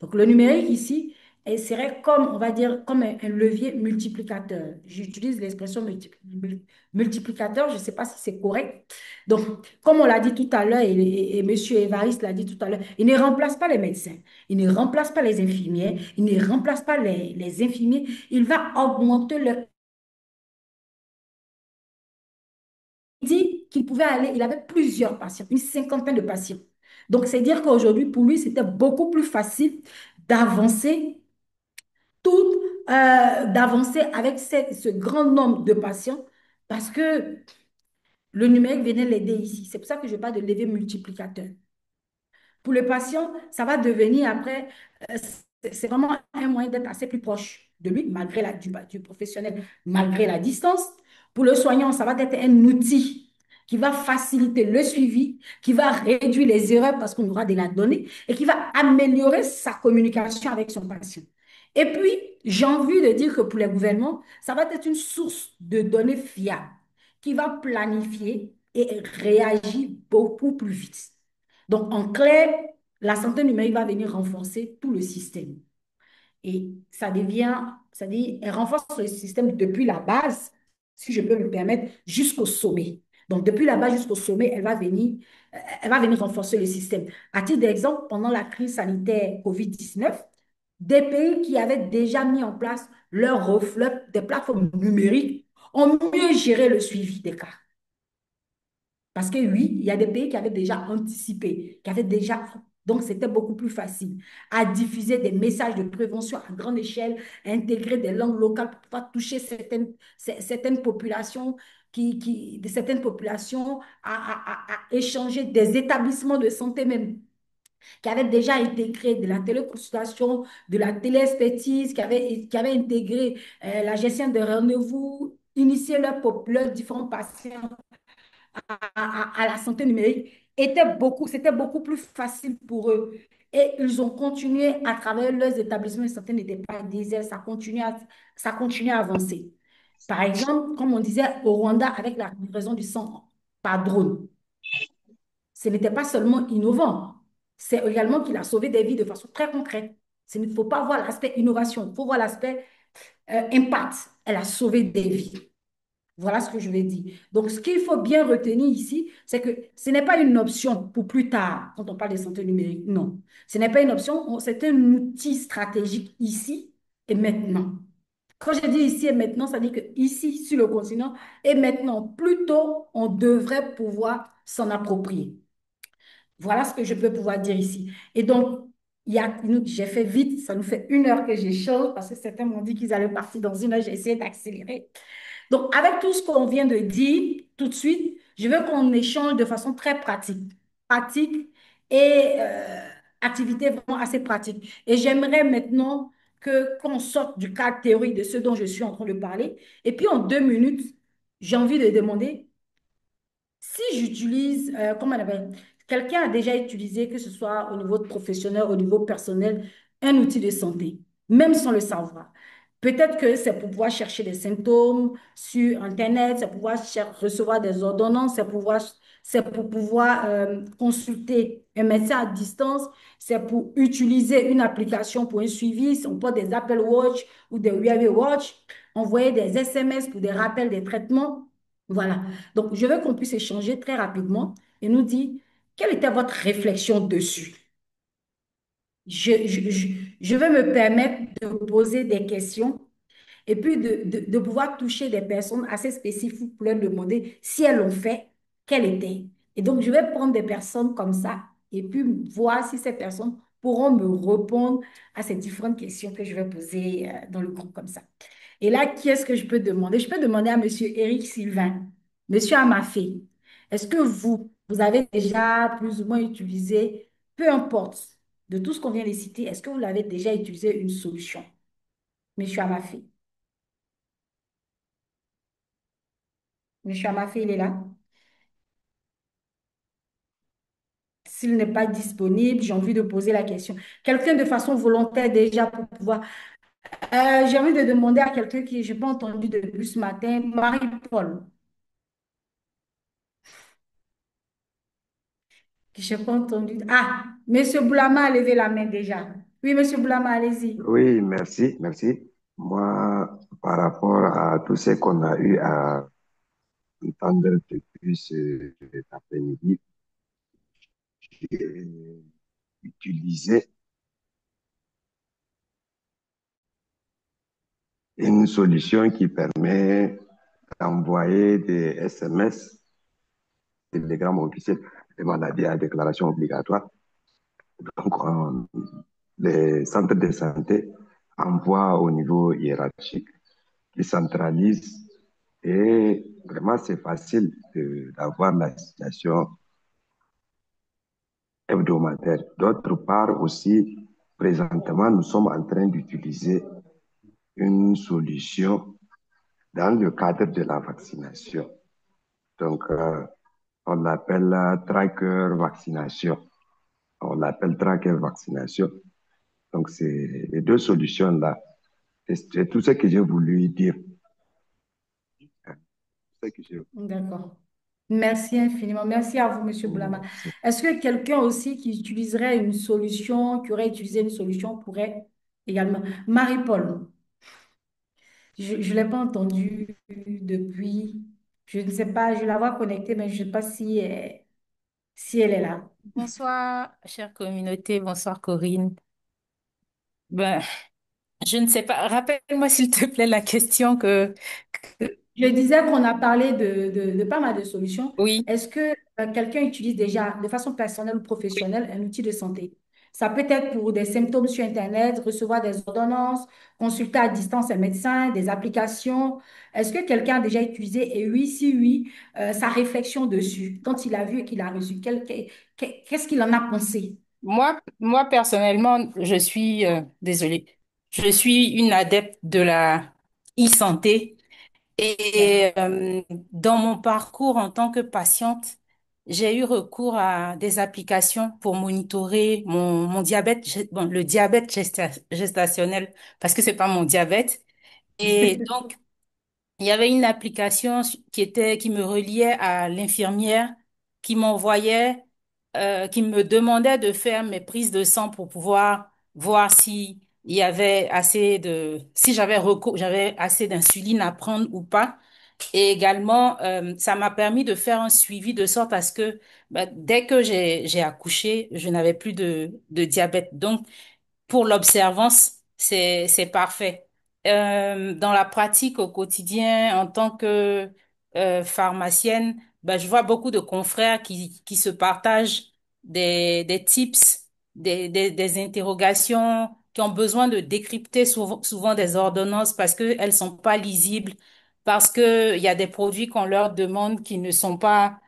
Donc, le numérique ici elle serait comme, on va dire, comme un levier multiplicateur. J'utilise l'expression multiplicateur, je ne sais pas si c'est correct. Donc, comme on l'a dit tout à l'heure, et M. Évariste l'a dit tout à l'heure, il ne remplace pas les médecins, il ne remplace pas les infirmières, il ne remplace pas les infirmiers, il va augmenter le... Il dit qu'il pouvait aller, il avait plusieurs patients, une cinquantaine de patients. Donc, c'est dire qu'aujourd'hui, pour lui, c'était beaucoup plus facile d'avancer tout, d'avancer avec ce grand nombre de patients parce que le numérique venait l'aider ici. C'est pour ça que je parle de levier multiplicateur. Pour le patient, ça va devenir après, c'est vraiment un moyen d'être assez plus proche de lui, malgré du professionnel, malgré la distance. Pour le soignant, ça va être un outil qui va faciliter le suivi, qui va réduire les erreurs parce qu'on aura de la donnée et qui va améliorer sa communication avec son patient. Et puis, j'ai envie de dire que pour les gouvernements, ça va être une source de données fiables qui va planifier et réagir beaucoup plus vite. Donc, en clair, la santé numérique va venir renforcer tout le système. Et ça devient, ça dit, elle renforce le système depuis la base, si je peux me permettre, jusqu'au sommet. Donc, depuis la base jusqu'au sommet, elle va venir renforcer le système. À titre d'exemple, pendant la crise sanitaire COVID-19, des pays qui avaient déjà mis en place leur reflet des plateformes numériques ont mieux géré le suivi des cas. Parce que oui, il y a des pays qui avaient déjà anticipé, qui avaient déjà... Donc, c'était beaucoup plus facile à diffuser des messages de prévention à grande échelle, à intégrer des langues locales pour pouvoir toucher certaines populations, de certaines populations à échanger des établissements de santé même qui avaient déjà intégré de la téléconsultation, de la téléexpertise, qui avaient intégré la gestion des rendez-vous, initier leurs différents patients à la santé numérique c'était beaucoup plus facile pour eux. Et ils ont continué à travers leurs établissements de santé n'étaient pas déserts, ça continue à avancer. Par exemple, comme on disait au Rwanda avec la livraison du sang par drone, ce n'était pas seulement innovant, c'est également qu'il a sauvé des vies de façon très concrète. Il ne faut pas voir l'aspect innovation, il faut voir l'aspect impact. Elle a sauvé des vies. Voilà ce que je vais dire. Donc, ce qu'il faut bien retenir ici, c'est que ce n'est pas une option pour plus tard, quand on parle de santé numérique. Non. Ce n'est pas une option, c'est un outil stratégique ici et maintenant. Quand je dis ici et maintenant, ça veut dire que ici, sur le continent, et maintenant, plus tôt, on devrait pouvoir s'en approprier. Voilà ce que je peux pouvoir dire ici. Et donc, j'ai fait vite, ça nous fait 1 heure que j'échange parce que certains m'ont dit qu'ils allaient partir dans 1 heure, j'ai essayé d'accélérer. Donc, avec tout ce qu'on vient de dire, tout de suite, je veux qu'on échange de façon très pratique. Pratique et activité vraiment assez pratique. Et j'aimerais maintenant qu'on sorte du cadre théorique de ce dont je suis en train de parler. Et puis, en 2 minutes, j'ai envie de demander si j'utilise, comment on appelle, quelqu'un a déjà utilisé, que ce soit au niveau professionnel, au niveau personnel, un outil de santé, même sans le savoir. Peut-être que c'est pour pouvoir chercher des symptômes sur Internet, c'est pour pouvoir recevoir des ordonnances, c'est pour pouvoir consulter un médecin à distance, c'est pour utiliser une application pour un suivi, on porte des Apple Watch ou des Wearable Watch, envoyer des SMS pour des rappels des traitements. Voilà. Donc, je veux qu'on puisse échanger très rapidement et nous dire quelle était votre réflexion dessus. Je veux me permettre de poser des questions et puis de pouvoir toucher des personnes assez spécifiques pour leur demander si elles l'ont fait, quelle était. Et donc, je vais prendre des personnes comme ça et puis voir si ces personnes pourront me répondre à ces différentes questions que je vais poser dans le groupe comme ça. Et là, qui est-ce que je peux demander? Je peux demander à Monsieur Éric Sylvain, Monsieur Amafé. Est-ce que vous avez déjà plus ou moins utilisé, peu importe, de tout ce qu'on vient de citer, est-ce que vous l'avez déjà utilisé une solution? Monsieur Amafé. Monsieur Amafé, il est là. S'il n'est pas disponible, j'ai envie de poser la question. Quelqu'un de façon volontaire déjà pour pouvoir. J'ai envie de demander à quelqu'un qui, je n'ai pas entendu depuis ce matin, Marie-Paul. Je n'ai pas entendu. Ah, Monsieur Boulama a levé la main déjà. Oui, Monsieur Boulama, allez-y. Oui, merci, merci. Moi, par rapport à tout ce qu'on a eu à entendre depuis cet après-midi, j'ai utilisé une solution qui permet d'envoyer des SMS, des télégrammes officiels de maladies à déclaration obligatoire. Donc, les centres de santé envoient au niveau hiérarchique, qui centralisent et vraiment c'est facile d'avoir la situation hebdomadaire. D'autre part aussi, présentement, nous sommes en train d'utiliser une solution dans le cadre de la vaccination. Donc, on l'appelle tracker vaccination. On l'appelle tracker vaccination. Donc, c'est les deux solutions-là. C'est tout ce que j'ai voulu dire. C'est ce que j'ai- D'accord. Merci infiniment. Merci à vous, Monsieur Boulama. Merci. Est-ce que quelqu'un aussi qui utiliserait une solution, qui aurait utilisé une solution, pourrait également? Marie-Paul, je ne l'ai pas entendue depuis. Je ne sais pas, je la vois connectée, mais je ne sais pas si elle est là. Bonsoir, chère communauté. Bonsoir, Corinne. Ben, je ne sais pas. Rappelle-moi, s'il te plaît, la question que- Je disais qu'on a parlé de pas mal de solutions. Oui, Est-ce que quelqu'un utilise déjà de façon personnelle ou professionnelle un outil de santé? Ça peut être pour des symptômes sur Internet, recevoir des ordonnances, consulter à distance un médecin, des applications. Est-ce que quelqu'un a déjà utilisé? Et oui, si oui, sa réflexion dessus, quand il a vu et qu'il a reçu, qu'est-ce qu'il en a pensé? moi personnellement, je suis, désolée, je suis une adepte de la e-santé. D'accord. Et dans mon parcours en tant que patiente, j'ai eu recours à des applications pour monitorer mon diabète, bon, le diabète gestationnel, parce que c'est pas mon diabète. Et donc, il y avait une application qui me reliait à l'infirmière, qui m'envoyait, qui me demandait de faire mes prises de sang pour pouvoir voir si il y avait si j'avais assez d'insuline à prendre ou pas. Et également, ça m'a permis de faire un suivi de sorte à ce que dès que j'ai accouché, je n'avais plus de diabète. Donc, pour l'observance, c'est parfait. Dans la pratique au quotidien, en tant que pharmacienne, ben, je vois beaucoup de confrères qui se partagent des tips, des interrogations, qui ont besoin de décrypter souvent des ordonnances parce qu'elles sont pas lisibles, parce que il y a des produits qu'on leur demande qui ne sont pas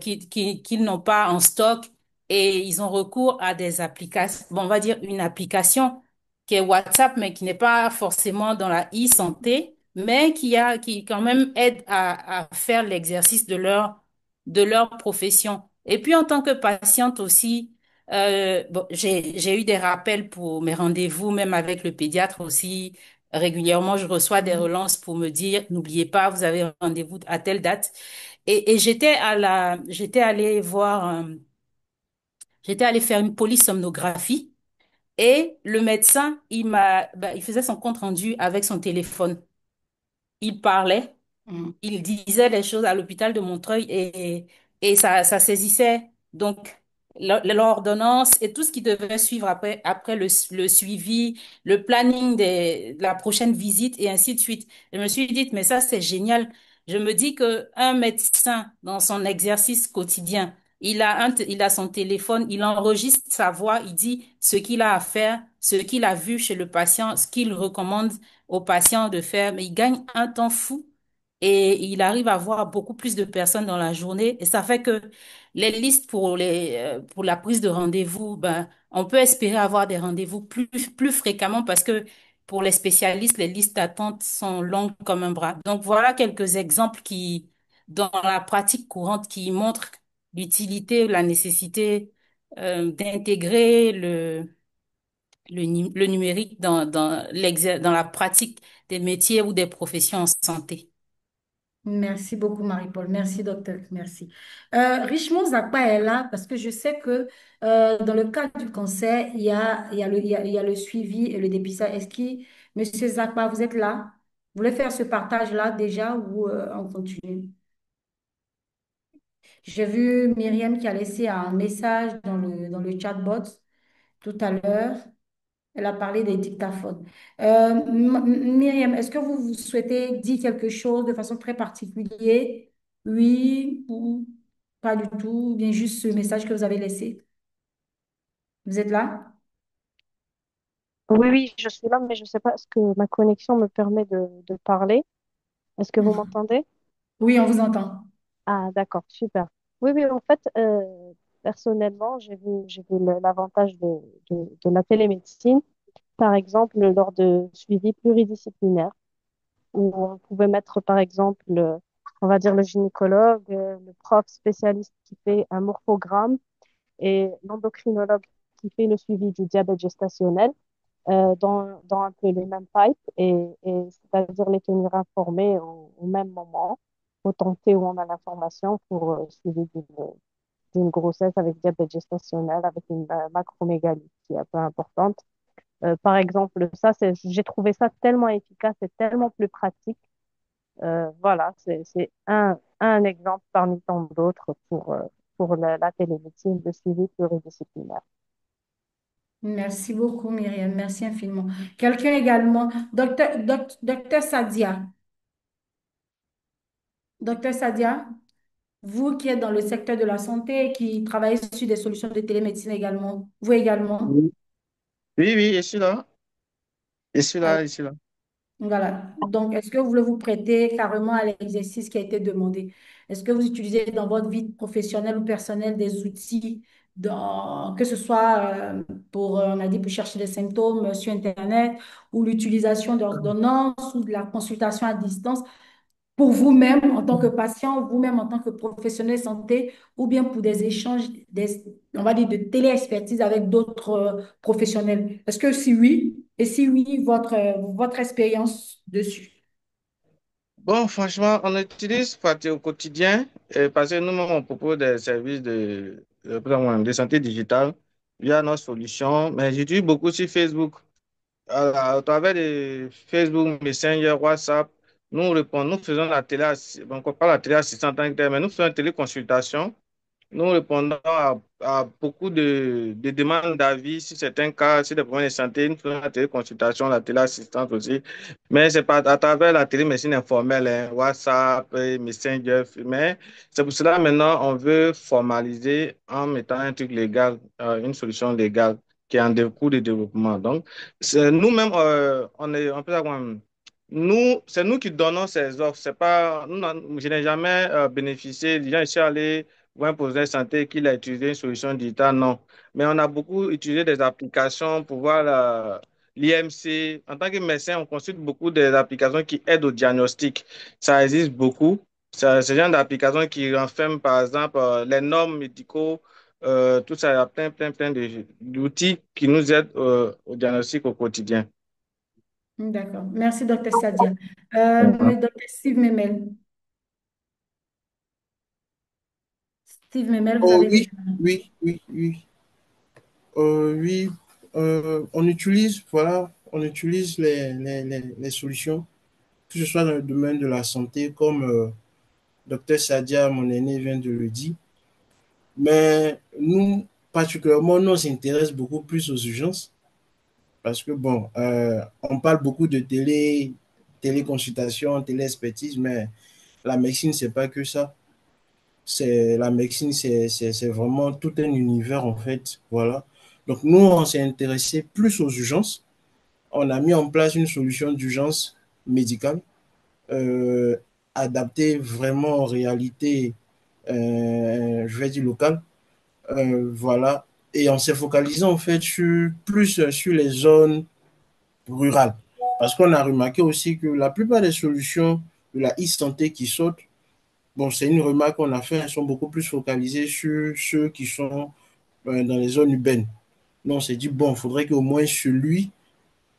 qu'ils n'ont pas en stock et ils ont recours à des applications, bon, on va dire une application qui est WhatsApp, mais qui n'est pas forcément dans la e-santé, mais qui quand même aide à faire l'exercice de leur profession. Et puis en tant que patiente aussi, bon, j'ai eu des rappels pour mes rendez-vous, même avec le pédiatre aussi. Régulièrement, je reçois des relances pour me dire, n'oubliez pas, vous avez rendez-vous à telle date. Et j'étais allée j'étais allée faire une polysomnographie et le médecin, il faisait son compte rendu avec son téléphone. Il parlait, Mm. il disait des choses à l'hôpital de Montreuil et ça saisissait donc l'ordonnance et tout ce qui devait suivre après le suivi, le planning de la prochaine visite et ainsi de suite. Je me suis dit, mais ça, c'est génial. Je me dis que un médecin, dans son exercice quotidien, il a son téléphone, il enregistre sa voix, il dit ce qu'il a à faire, ce qu'il a vu chez le patient, ce qu'il recommande au patient de faire, mais il gagne un temps fou et il arrive à voir beaucoup plus de personnes dans la journée et ça fait que les listes pour la prise de rendez-vous, ben, on peut espérer avoir des rendez-vous plus fréquemment parce que pour les spécialistes, les listes d'attente sont longues comme un bras. Donc voilà quelques exemples dans la pratique courante, qui montrent l'utilité ou la nécessité d'intégrer le numérique dans la pratique des métiers ou des professions en santé. Merci beaucoup, Marie-Paul. Merci, docteur. Merci. Richemont Zakpa est là parce que je sais que dans le cadre du cancer, il y a le suivi et le dépistage. Est-ce que, Monsieur Zakpa, vous êtes là? Vous voulez faire ce partage-là déjà ou on continue? J'ai vu Myriam qui a laissé un message dans le chatbot tout à l'heure. Elle a parlé des dictaphones. Myriam, est-ce que vous souhaitez dire quelque chose de façon très particulière? Oui ou pas du tout, ou bien juste ce message que vous avez laissé. Vous êtes là? Oui, oui, je suis là, mais je ne sais pas, est-ce que ma connexion me permet de parler? Est-ce que vous m'entendez? Oui, on vous entend. Ah, d'accord, super. Oui, oui, en fait, personnellement, j'ai vu l'avantage de la télémédecine, par exemple, lors de suivis pluridisciplinaires, où on pouvait mettre, par exemple, on va dire le gynécologue, le prof spécialiste qui fait un morphogramme et l'endocrinologue qui fait le suivi du diabète gestationnel dans un peu les mêmes pipes et c'est-à-dire les tenir informés au même moment, au tenter où on a l'information pour suivi d'une grossesse avec diabète gestationnel, avec une macromégalie qui est un peu importante. Par exemple, j'ai trouvé ça tellement efficace et tellement plus pratique. Voilà, c'est un exemple parmi tant d'autres pour la télémédecine de suivi pluridisciplinaire. Merci beaucoup, Myriam. Merci infiniment. Quelqu'un également, docteur Sadia. Docteur Sadia, vous qui êtes dans le secteur de la santé et qui travaillez sur des solutions de télémédecine également, vous également. Oui, oui, oui, je suis là. Je suis là, je suis là. Voilà. Donc, est-ce que vous voulez vous prêter carrément à l'exercice qui a été demandé? Est-ce que vous utilisez dans votre vie professionnelle ou personnelle des outils, que ce soit on a dit, pour chercher des symptômes sur Internet ou l'utilisation d'ordonnances ou de la consultation à distance pour vous-même en tant que patient, vous-même en tant que professionnel de santé ou bien pour des échanges, on va dire, de télé-expertise avec d'autres professionnels? Est-ce que si oui, et si oui, votre expérience dessus? Bon, franchement, on utilise Fatih au quotidien parce que nous-mêmes, on propose des services de santé digitale via nos solutions, mais j'utilise beaucoup sur Facebook. À travers de Facebook, Messenger, WhatsApp, nous faisons la télé, bon, pas la télé assistante en tant que telle, mais nous faisons une téléconsultation. Nous répondons à beaucoup de demandes d'avis sur certains cas, sur des problèmes de santé. Nous faisons la téléconsultation, la téléassistance aussi. Mais c'est pas à travers la télémédecine informelle, hein, WhatsApp, Messenger. Mais c'est pour cela maintenant on veut formaliser en mettant un truc légal, une solution légale qui est en cours de développement. Donc, nous-mêmes, on peut dire, c'est nous qui donnons ces offres. C'est pas, je n'ai jamais bénéficié. Les gens ici allés ou un professionnel de santé qu'il a utilisé une solution digitale, non. Mais on a beaucoup utilisé des applications pour voir l'IMC. En tant que médecin, on consulte beaucoup des applications qui aident au diagnostic. Ça existe beaucoup. C'est le genre d'applications qui renferment, par exemple, les normes médicaux, tout ça. Il y a plein d'outils qui nous aident au diagnostic au quotidien. D'accord. Merci, docteur Sadia. Mais docteur Steve Memel. Steve Memel, vous Oh avez oui, déjà. oui, oui, oui. Oui, on utilise, voilà, on utilise les solutions, que ce soit dans le domaine de la santé, comme docteur Sadia, mon aîné, vient de le dire. Mais nous, particulièrement, nous, on s'intéresse beaucoup plus aux urgences parce que, bon, on parle beaucoup de téléconsultation, téléexpertise, mais la médecine, c'est pas que ça. La médecine, c'est vraiment tout un univers, en fait. Voilà. Donc, nous, on s'est intéressé plus aux urgences. On a mis en place une solution d'urgence médicale euh, adaptée vraiment aux réalités, je vais dire, locales. Voilà. Et on s'est focalisé en fait plus sur les zones rurales. Parce qu'on a remarqué aussi que la plupart des solutions de la e-santé qui sortent, bon, c'est une remarque qu'on a fait, elles sont beaucoup plus focalisées sur ceux qui sont dans les zones urbaines. Non, on s'est dit, bon, il faudrait qu'au moins celui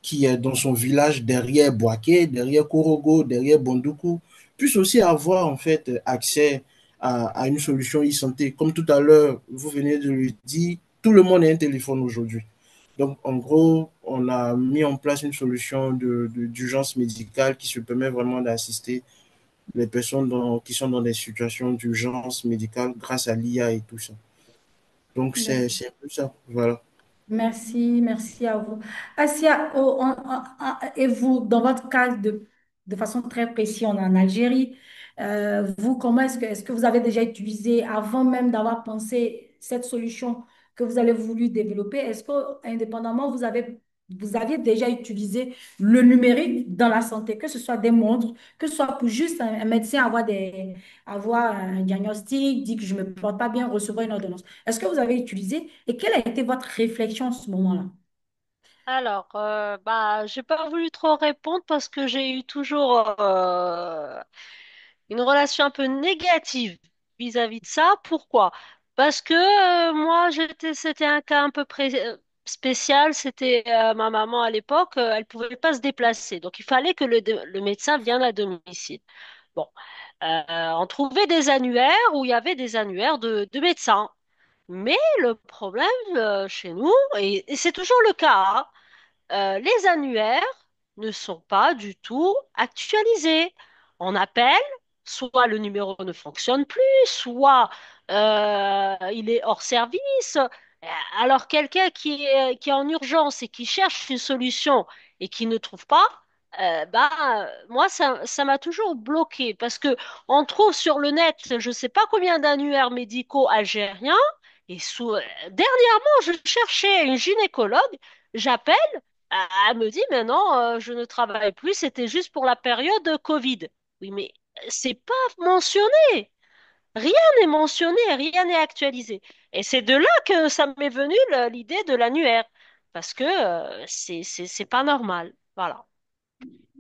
qui est dans son village derrière Boaké, derrière Korogo, derrière Bondoukou, puissent aussi avoir en fait accès à une solution e-santé. Comme tout à l'heure, vous venez de le dire, tout le monde a un téléphone aujourd'hui. Donc, en gros, on a mis en place une solution d'urgence médicale qui se permet vraiment d'assister les personnes qui sont dans des situations d'urgence médicale grâce à l'IA et tout ça. Donc, D'accord. c'est un peu ça. Voilà. Merci, merci à vous. Asia, et vous, dans votre cas, de façon très précise, on est en Algérie. Vous, comment est-ce que vous avez déjà utilisé, avant même d'avoir pensé cette solution que vous avez voulu développer, est-ce que, indépendamment, vous aviez déjà utilisé le numérique dans la santé, que ce soit des montres, que ce soit pour juste un médecin avoir un diagnostic, dit que je ne me porte pas bien, recevoir une ordonnance. Est-ce que vous avez utilisé et quelle a été votre réflexion en ce moment-là? Alors, j'ai pas voulu trop répondre parce que j'ai eu toujours une relation un peu négative vis-à-vis de ça. Pourquoi? Parce que moi, c'était un cas un peu spécial. C'était ma maman à l'époque, elle pouvait pas se déplacer, donc il fallait que le médecin vienne à domicile. Bon, on trouvait des annuaires où il y avait des annuaires de médecins. Mais le problème chez nous, et c'est toujours le cas, hein, les annuaires ne sont pas du tout actualisés. On appelle, soit le numéro ne fonctionne plus, soit il est hors service. Alors quelqu'un qui est en urgence et qui cherche une solution et qui ne trouve pas, moi ça m'a toujours bloqué parce que on trouve sur le net, je ne sais pas combien d'annuaires médicaux algériens et dernièrement je cherchais une gynécologue, j'appelle. Elle me dit, mais non, je ne travaille plus, c'était juste pour la période Covid. Oui, mais c'est pas mentionné. Rien n'est mentionné, rien n'est actualisé. Et c'est de là que ça m'est venu l'idée de l'annuaire. Parce que c'est pas normal. Voilà.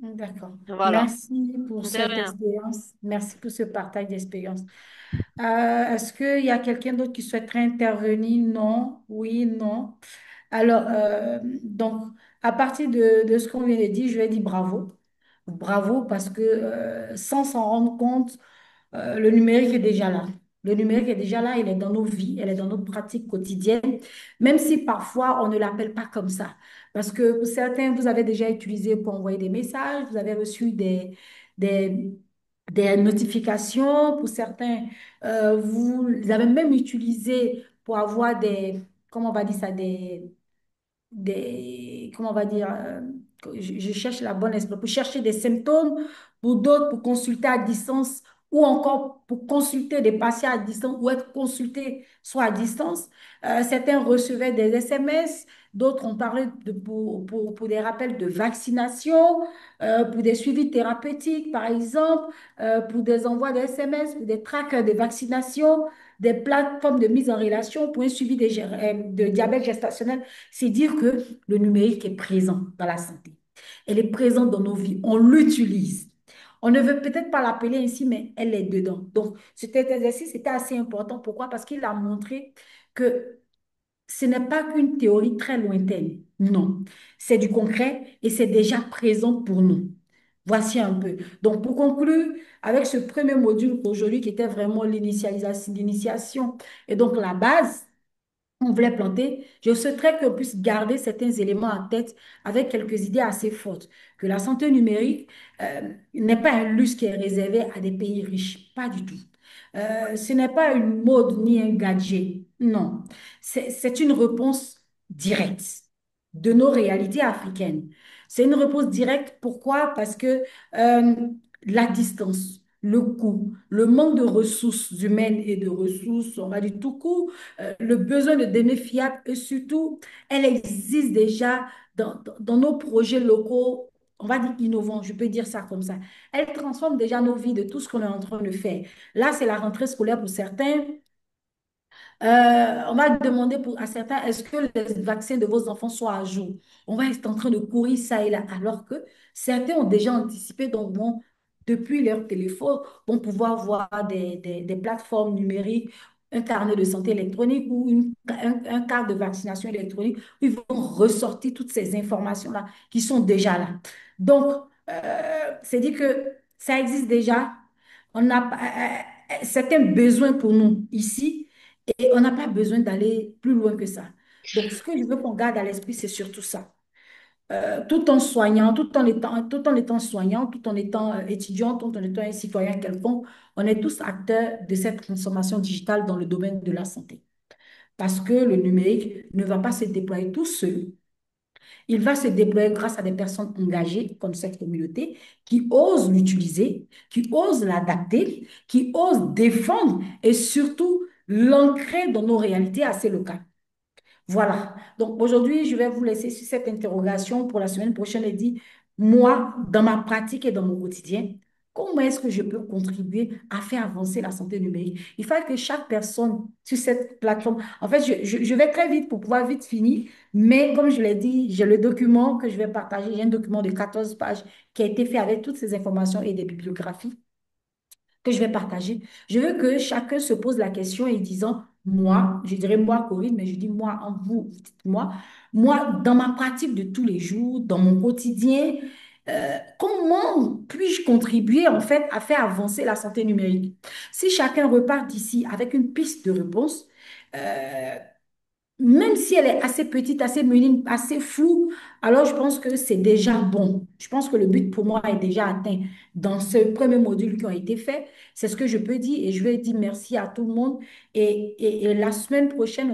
D'accord. Voilà. Merci pour De cette rien. expérience. Merci pour ce partage d'expérience. Est-ce qu'il y a quelqu'un d'autre qui souhaiterait intervenir? Non. Oui, non. Alors, donc, à partir de ce qu'on vient de dire, je vais dire bravo. Bravo parce que sans s'en rendre compte, le numérique est déjà là. Le numérique est déjà là, il est dans nos vies, elle est dans notre pratique quotidienne, même si parfois on ne l'appelle pas comme ça. Parce que pour certains, vous avez déjà utilisé pour envoyer des messages, vous avez reçu des, des notifications. Pour certains, vous avez même utilisé pour avoir comment on va dire ça, comment on va dire, je cherche la bonne expression, pour chercher des symptômes, pour d'autres, pour consulter à distance, ou encore pour consulter des patients à distance, ou être consulté soit à distance. Certains recevaient des SMS, d'autres ont parlé pour des rappels de vaccination, pour des suivis thérapeutiques, par exemple, pour des envois de SMS, pour des trackers de vaccination, des plateformes de mise en relation pour un suivi de diabète gestationnel. C'est dire que le numérique est présent dans la santé. Elle est présente dans nos vies. On l'utilise. On ne veut peut-être pas l'appeler ainsi, mais elle est dedans. Donc, cet exercice était assez important. Pourquoi? Parce qu'il a montré que ce n'est pas qu'une théorie très lointaine. Non, c'est du concret et c'est déjà présent pour nous. Voici un peu. Donc, pour conclure, avec ce premier module aujourd'hui qui était vraiment l'initiation et donc la base, on voulait planter, je souhaiterais qu'on puisse garder certains éléments en tête avec quelques idées assez fortes. Que la santé numérique n'est pas un luxe qui est réservé à des pays riches, pas du tout. Ce n'est pas une mode ni un gadget, non. C'est une réponse directe de nos réalités africaines. C'est une réponse directe. Pourquoi? Parce que la distance, le coût, le manque de ressources humaines et de ressources, on va dire tout court, le besoin de données fiables et surtout, elle existe déjà dans nos projets locaux, on va dire innovants, je peux dire ça comme ça. Elle transforme déjà nos vies de tout ce qu'on est en train de faire. Là, c'est la rentrée scolaire pour certains. On va demander à certains, est-ce que les vaccins de vos enfants sont à jour? On va être en train de courir ça et là, alors que certains ont déjà anticipé, donc vont, depuis leur téléphone, vont pouvoir voir des plateformes numériques, un carnet de santé électronique ou un carte de vaccination électronique, où ils vont ressortir toutes ces informations-là qui sont déjà là. Donc, c'est dit que ça existe déjà. On n'a pas, c'est un besoin pour nous ici et on n'a pas besoin d'aller plus loin que ça. Donc, ce que je veux qu'on garde à l'esprit, c'est surtout ça. Tout en soignant, tout en étant soignant, tout en étant étudiant, tout en étant un citoyen quelconque, on est tous acteurs de cette transformation digitale dans le domaine de la santé. Parce que le numérique ne va pas se déployer tout seul. Il va se déployer grâce à des personnes engagées comme cette communauté qui osent l'utiliser, qui osent l'adapter, qui osent défendre et surtout l'ancrer dans nos réalités assez locales. Voilà. Donc aujourd'hui, je vais vous laisser sur cette interrogation pour la semaine prochaine et dire, moi, dans ma pratique et dans mon quotidien, comment est-ce que je peux contribuer à faire avancer la santé numérique? Il faut que chaque personne sur cette plateforme, en fait, je vais très vite pour pouvoir vite finir, mais comme je l'ai dit, j'ai le document que je vais partager, j'ai un document de 14 pages qui a été fait avec toutes ces informations et des bibliographies que je vais partager. Je veux que chacun se pose la question et disant, moi, je dirais moi, Corinne, mais je dis moi en vous, vous dites moi, dans ma pratique de tous les jours, dans mon quotidien, comment puis-je contribuer en fait à faire avancer la santé numérique? Si chacun repart d'ici avec une piste de réponse, euh, même si elle est assez petite, assez minime, assez floue, alors je pense que c'est déjà bon. Je pense que le but pour moi est déjà atteint dans ce premier module qui a été fait. C'est ce que je peux dire et je vais dire merci à tout le monde. Et la semaine prochaine,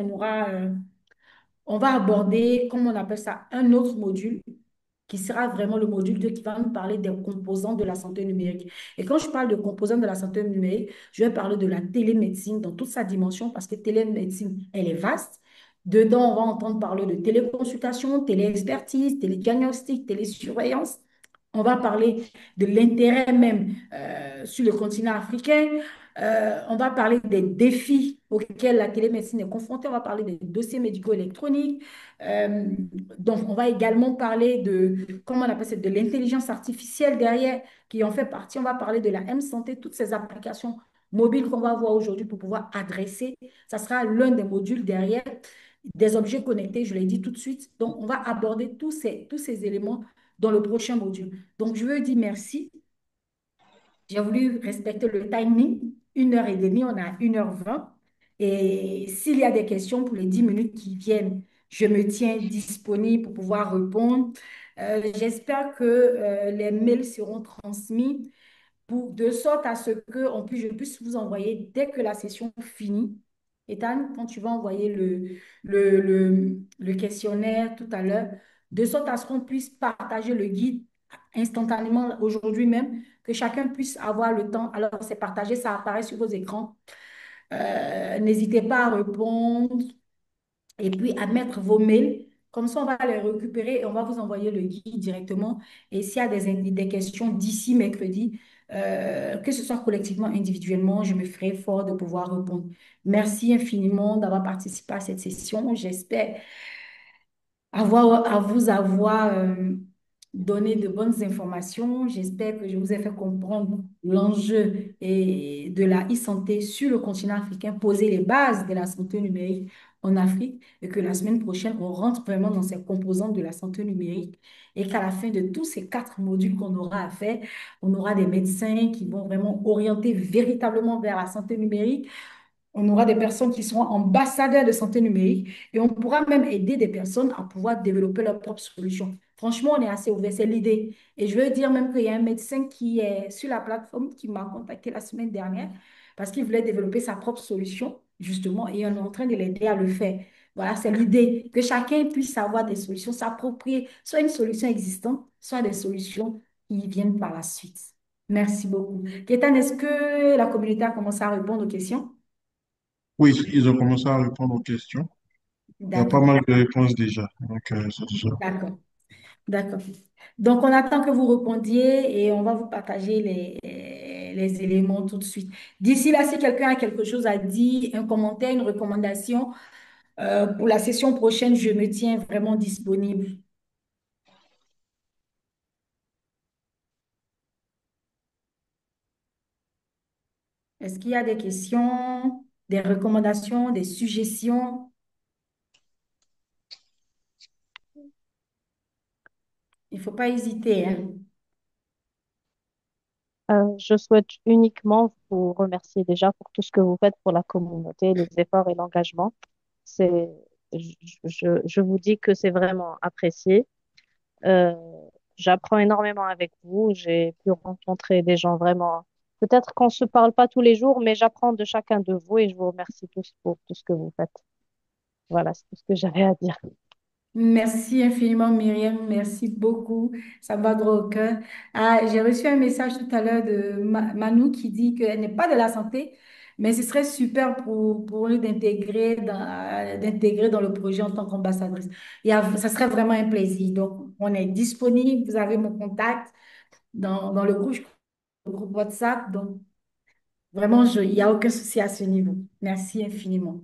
on va aborder, comment on appelle ça, un autre module qui sera vraiment le module 2 qui va nous parler des composants de la santé numérique. Et quand je parle de composants de la santé numérique, je vais parler de la télémédecine dans toute sa dimension parce que télémédecine, elle est vaste. Dedans, on va entendre parler de téléconsultation, téléexpertise, télédiagnostic, télésurveillance. On va parler de l'intérêt même sur le continent africain. On va parler des défis auxquels la télémédecine est confrontée. On va parler des dossiers médicaux électroniques. Euh, donc, on va également parler de, comment on appelle ça, de l'intelligence artificielle derrière, qui en fait partie. On va parler de la M-Santé, toutes ces applications mobiles qu'on va voir aujourd'hui pour pouvoir adresser. Ça sera l'un des modules derrière. Des objets connectés, je l'ai dit tout de suite. Donc, on va aborder tous ces éléments dans le prochain module. Donc, je veux dire merci. J'ai voulu respecter le timing, 1h30, on a 1h20. Et s'il y a des questions pour les 10 minutes qui viennent, je me tiens disponible pour pouvoir répondre. J'espère que les mails seront transmis de sorte à ce que je puisse vous envoyer dès que la session finit. Ethan, quand tu vas envoyer le questionnaire tout à l'heure, de sorte à ce qu'on puisse partager le guide instantanément aujourd'hui même, que chacun puisse avoir le temps. Alors, c'est partagé, ça apparaît sur vos écrans. N'hésitez pas à répondre et puis à mettre vos mails. Comme ça, on va les récupérer et on va vous envoyer le guide directement. Et s'il y a des questions d'ici mercredi, que ce soit collectivement, individuellement, je me ferai fort de pouvoir répondre. Merci infiniment d'avoir participé à cette session. J'espère à vous avoir donné de bonnes informations. J'espère que je vous ai fait comprendre l'enjeu et de la e-santé sur le continent africain, poser les bases de la santé numérique en Afrique et que la semaine prochaine, on rentre vraiment dans ces composantes de la santé numérique et qu'à la fin de tous ces 4 modules qu'on aura à faire, on aura des médecins qui vont vraiment orienter véritablement vers la santé numérique. On aura des personnes qui seront ambassadeurs de santé numérique et on pourra même aider des personnes à pouvoir développer leurs propres solutions. Franchement, on est assez ouvert, c'est l'idée. Et je veux dire même qu'il y a un médecin qui est sur la plateforme qui m'a contacté la semaine dernière parce qu'il voulait développer sa propre solution, justement, et on est en train de l'aider à le faire. Voilà, c'est l'idée, que chacun puisse avoir des solutions, s'approprier soit une solution existante, soit des solutions qui viennent par la suite. Merci beaucoup. Kétan, est-ce que la communauté a commencé à répondre aux questions? Oui, ils ont commencé à répondre aux questions. Il y a pas D'accord, mal de réponses déjà. Donc, c'est déjà. d'accord, d'accord. Donc, on attend que vous répondiez et on va vous partager les éléments tout de suite. D'ici là, si quelqu'un a quelque chose à dire, un commentaire, une recommandation, pour la session prochaine, je me tiens vraiment disponible. Est-ce qu'il y a des questions, des recommandations, des suggestions? Il ne faut pas hésiter, hein. Je souhaite uniquement vous remercier déjà pour tout ce que vous faites pour la communauté, les efforts et l'engagement. C'est, je vous dis que c'est vraiment apprécié. Euh, J'apprends énormément avec vous. J'ai pu rencontrer des gens vraiment. Peut-être qu'on se parle pas tous les jours, mais j'apprends de chacun de vous et je vous remercie tous pour tout ce que vous faites. Voilà, c'est tout ce que j'avais à dire. Merci infiniment, Myriam. Merci beaucoup. Ça me va droit au cœur. Ah, j'ai reçu un message tout à l'heure de Manou qui dit qu'elle n'est pas de la santé, mais ce serait super pour nous d'intégrer dans le projet en tant qu'ambassadrice. Ça serait vraiment un plaisir. Donc, on est disponible. Vous avez mon contact dans le groupe WhatsApp. Donc, vraiment, il n'y a aucun souci à ce niveau. Merci infiniment.